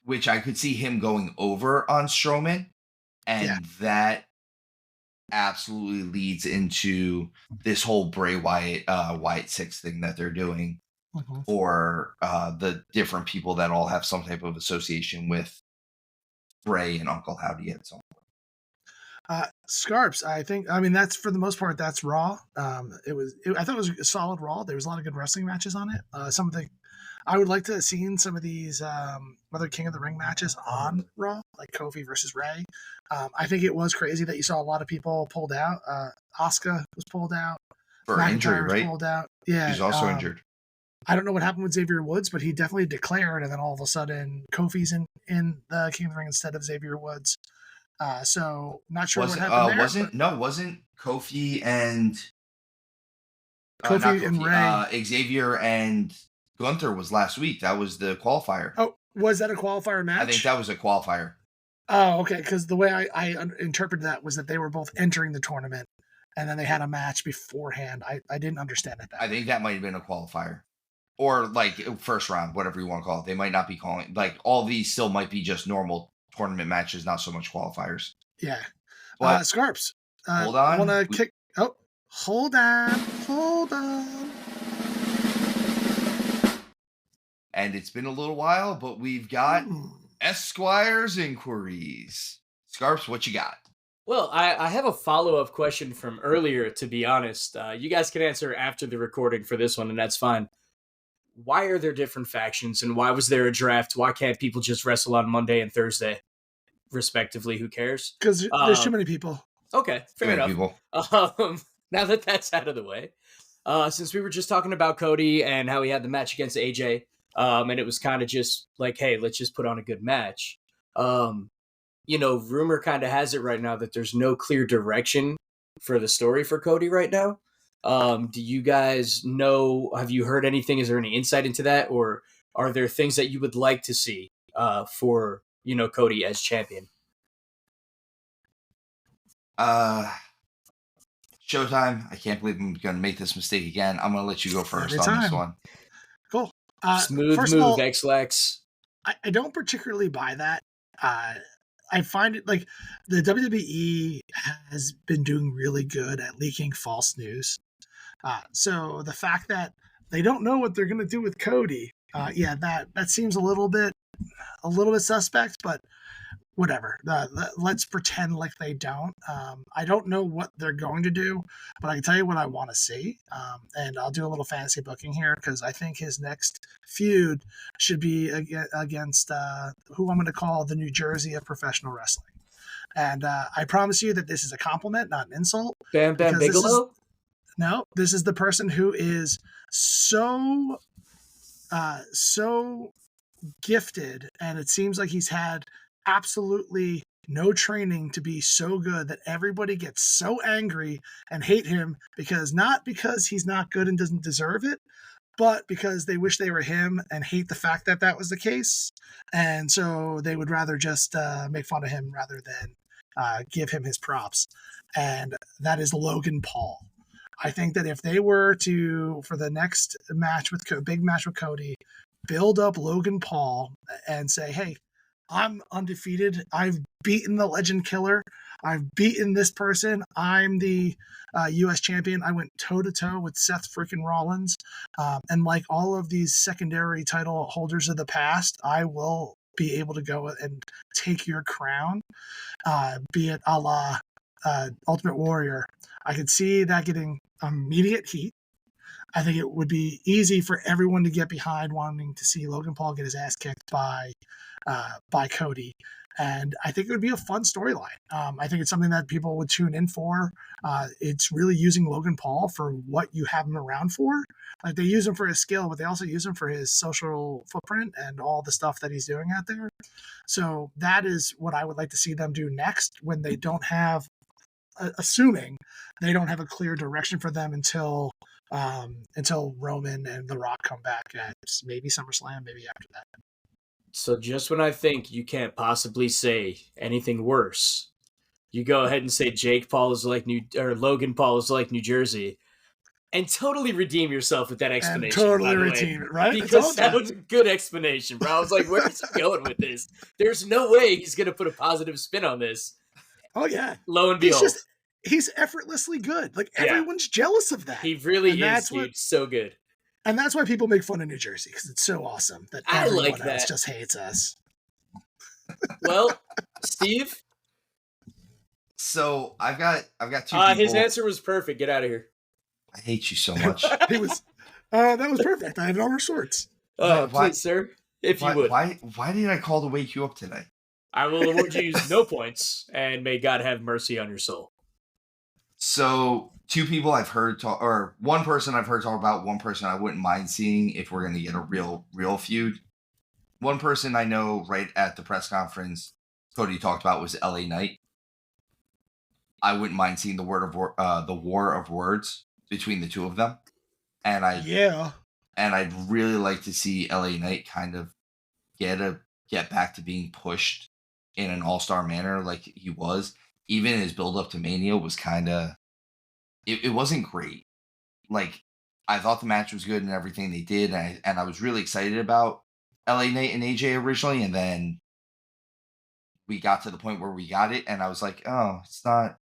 Which I could see him going over on Strowman, and that absolutely leads into this whole Bray Wyatt 6 thing that they're doing for the different people that all have some type of association with Bray and Uncle Howdy at some point. Scarps, that's for the most part, that's Raw. I thought it was a solid Raw. There was a lot of good wrestling matches on it. I would like to have seen some of these other King of the Ring matches on Raw, like Kofi versus Ray. I think it was crazy that you saw a lot of people pulled out. Asuka was pulled out. For injury, right? Pulled out. Yeah. He's also injured. I don't know what happened with Xavier Woods, but he definitely declared, and then all of a sudden Kofi's in the King of the Ring instead of Xavier Woods. So not sure what happened there. Wasn't Kofi and Ray. Xavier and Gunther was last week. That was the qualifier. Oh, was that a qualifier match? I think that was a qualifier. Oh, okay. Because the way I interpreted that was that they were both entering the tournament, and then they had a match beforehand. I didn't understand it. I think that might have been a qualifier, or like first round, whatever you want to call it. They might not be calling like all these. Still might be just normal tournament matches, not so much qualifiers. Yeah. But, Scarps. Hold on. Want to kick? Oh, hold on. And it's been a little while, but we've got Esquire's inquiries. Scarps, what you got? Well, I have a follow-up question from earlier, to be honest. You guys can answer after the recording for this one, and that's fine. Why are there different factions, and why was there a draft? Why can't people just wrestle on Monday and Thursday, respectively? Who cares? Because there's too many people. Okay, fair enough. Now that's out of the way, since we were just talking about Cody and how he had the match against AJ, And it was kind of just like, hey, let's just put on a good match. Rumor kind of has it right now that there's no clear direction for the story for Cody right now. Do you guys know, have you heard anything? Is there any insight into that? Or are there things that you would like to see for, Cody as champion? Showtime. I can't believe I'm going to make this mistake again. I'm going to let you go first on this one. Cool. Smooth move, X-Lax. I don't particularly buy that. I find it like the WWE has been doing really good at leaking false news. So the fact that they don't know what they're going to do with Cody, that seems a little bit suspect, but whatever. Let's pretend like they don't. I don't know what they're going to do, but I can tell you what I want to see. And I'll do a little fantasy booking here because I think his next feud should be against who I'm going to call the New Jersey of professional wrestling. And I promise you that this is a compliment, not an insult. Bam Bam Bigelow? This is the person who is so gifted, and it seems like he's had absolutely no training to be so good that everybody gets so angry and hate him not because he's not good and doesn't deserve it, but because they wish they were him and hate the fact that that was the case. And so they would rather just make fun of him rather than give him his props. And that is Logan Paul. I think that if they were to, for the next match big match with Cody, build up Logan Paul and say, hey, I'm undefeated. I've beaten the Legend Killer. I've beaten this person. I'm the U.S. champion. I went toe-to-toe with Seth freaking Rollins. And like all of these secondary title holders of the past, I will be able to go and take your crown, be it a la Ultimate Warrior. I could see that getting immediate heat. I think it would be easy for everyone to get behind wanting to see Logan Paul get his ass kicked by Cody. And I think it would be a fun storyline. I think it's something that people would tune in for. It's really using Logan Paul for what you have him around for. Like, they use him for his skill, but they also use him for his social footprint and all the stuff that he's doing out there. So that is what I would like to see them do next when they don't have, assuming they don't have a clear direction for them until Roman and The Rock come back at maybe SummerSlam, maybe after that. So just when I think you can't possibly say anything worse, you go ahead and say Logan Paul is like New Jersey, and totally redeem yourself with that explanation. And totally redeem it, right? Because that was a good explanation, bro. I was like, where's he going with this? There's no way he's going to put a positive spin on this. Oh, yeah. Lo and behold. He's effortlessly good. Like, everyone's jealous of that. He really is, dude. So good. And that's why people make fun of New Jersey, because it's so awesome that everyone else just hates us. Well, Steve? So I've got two people. His answer was perfect. Get out of here. I hate you so much. That was perfect. I have no resorts. Please, sir, if you would. Why did I call to wake you up today? I will award you no points, and may God have mercy on your soul. So, two people I've heard talk, or one person I've heard talk about, one person I wouldn't mind seeing if we're going to get a real feud. One person I know right at the press conference Cody talked about was LA Knight. I wouldn't mind seeing the war of words between the two of them. And I'd really like to see LA Knight kind of get back to being pushed in an all-star manner like he was. Even his build-up to Mania was kind of... It wasn't great. Like, I thought the match was good and everything they did, and I was really excited about LA Knight and AJ originally, and then we got to the point where we got it, and I was like, oh, it's not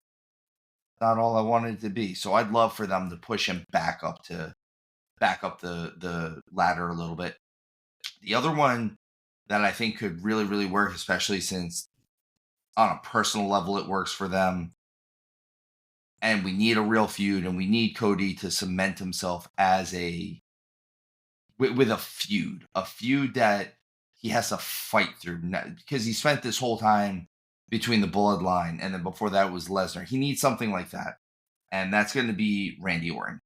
all I wanted it to be. So I'd love for them to push him back up the ladder a little bit. The other one that I think could really, really work, especially since on a personal level it works for them, and we need a real feud, and we need Cody to cement himself as with a feud that he has to fight through, because he spent this whole time between the Bloodline, and then before that was Lesnar. He needs something like that, and that's going to be Randy Orton.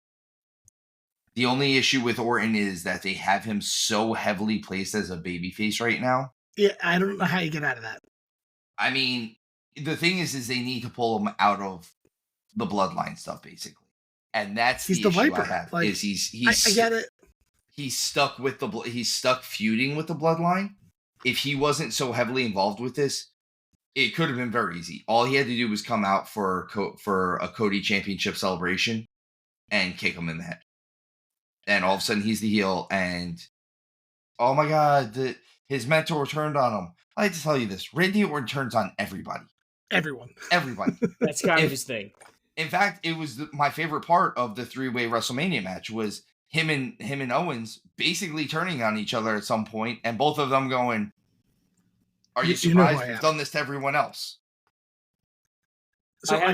The only issue with Orton is that they have him so heavily placed as a babyface right now. Yeah, I don't know how you get out of that. I mean, the thing is they need to pull him out of the bloodline stuff, basically. And that's the issue Viper. I have. Like, is he's I get it. He's stuck feuding with the bloodline. If he wasn't so heavily involved with this, it could have been very easy. All he had to do was come out for a Cody Championship celebration and kick him in the head. And all of a sudden he's the heel, and oh my God, his mentor turned on him. I like to tell you this: Randy Orton turns on everybody. Everyone. That's kind of his thing. In fact, it was my favorite part of the 3-way WrestleMania match was him and Owens basically turning on each other at some point, and both of them going, "Are you surprised we've done this to everyone else?" So I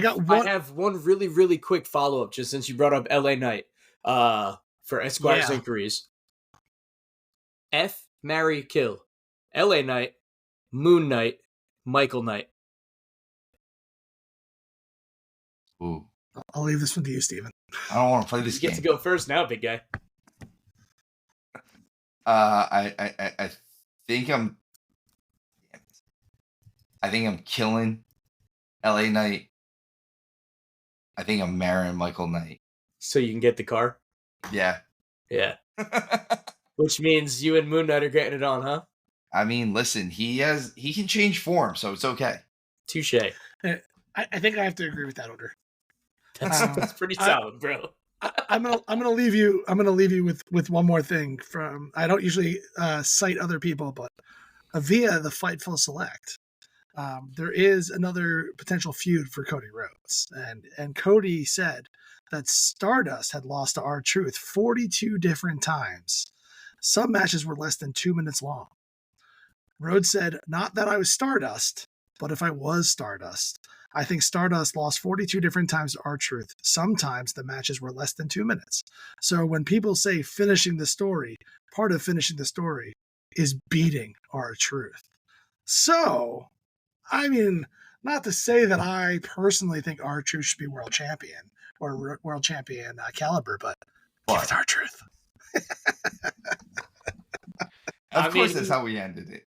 have one really, really quick follow-up, just since you brought up LA Knight for Esquire's inquiries. F, marry, kill. LA Knight, Moon Knight, Michael Knight. Ooh. I'll leave this one to you, Steven. I don't want to play this game. You get to go first now, big guy. I think I'm killing LA Knight. I think I'm marrying Michael Knight. So you can get the car? Yeah. Yeah. Which means you and Moon Knight are getting it on, huh? I mean, listen, he can change form, so it's okay. Touche. I think I have to agree with that order. That's pretty solid, bro. I'm gonna leave you with one more thing from. I don't usually cite other people, but via the Fightful Select, there is another potential feud for Cody Rhodes, and Cody said that Stardust had lost to R-Truth 42 different times. Some matches were less than 2 minutes long. Rhodes said, "Not that I was Stardust, but if I was Stardust, I think Stardust lost 42 different times to R-Truth. Sometimes the matches were less than 2 minutes. So when people say finishing the story, part of finishing the story is beating R-Truth." So, I mean, not to say that I personally think R-Truth should be world champion or world champion caliber, but give it R-Truth. Of course, that's how we ended it.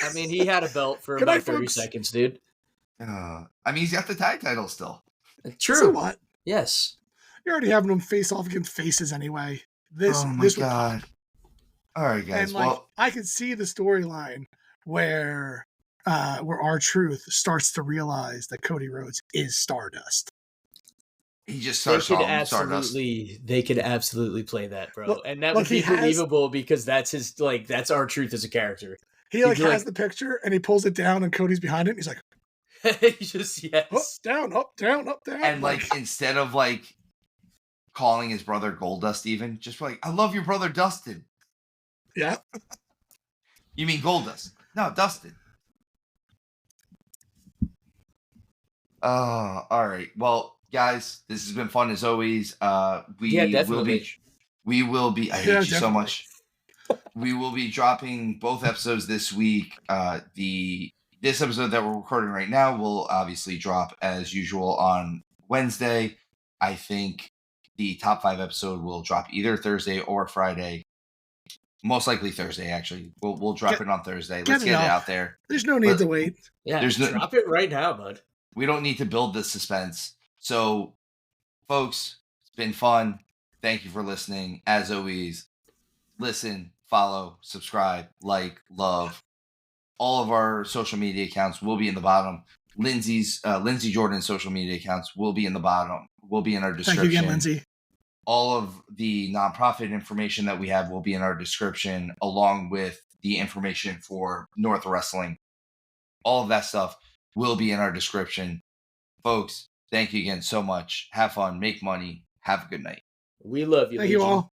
I mean, he had a belt for about 30 seconds, dude. I mean, he's got the tag title still. True. So what? Yes. You're already having them face off against faces anyway. Oh my God. All right, guys. And I could see the storyline where R-Truth starts to realize that Cody Rhodes is Stardust. He just starts Stardust. They could absolutely play that, bro. And that would be believable because that's that's R-Truth as a character. He has the picture and he pulls it down and Cody's behind it and he's like, he just, yes. Up, down, up, down, up, down. And instead of calling his brother Goldust even, just I love your brother Dustin. Yeah. You mean Goldust? No, Dustin. All right. Well, guys, this has been fun as always. We will be. I hate you so much. We will be dropping both episodes this week. This episode that we're recording right now will obviously drop as usual on Wednesday. I think the top 5 episode will drop either Thursday or Friday. Most likely Thursday, actually. We'll drop it on Thursday. Let's get it out there. There's no need to wait. Yeah, drop it right now, bud. We don't need to build the suspense. So, folks, it's been fun. Thank you for listening. As always, listen, follow, subscribe, love. All of our social media accounts will be in the bottom. Lindsay Jordan's social media accounts will be in the bottom. Will be in our description. Thank you again, Lindsay. All of the nonprofit information that we have will be in our description, along with the information for North Wrestling. All of that stuff will be in our description. Folks, thank you again so much. Have fun, make money, have a good night. We love you. Thank you all.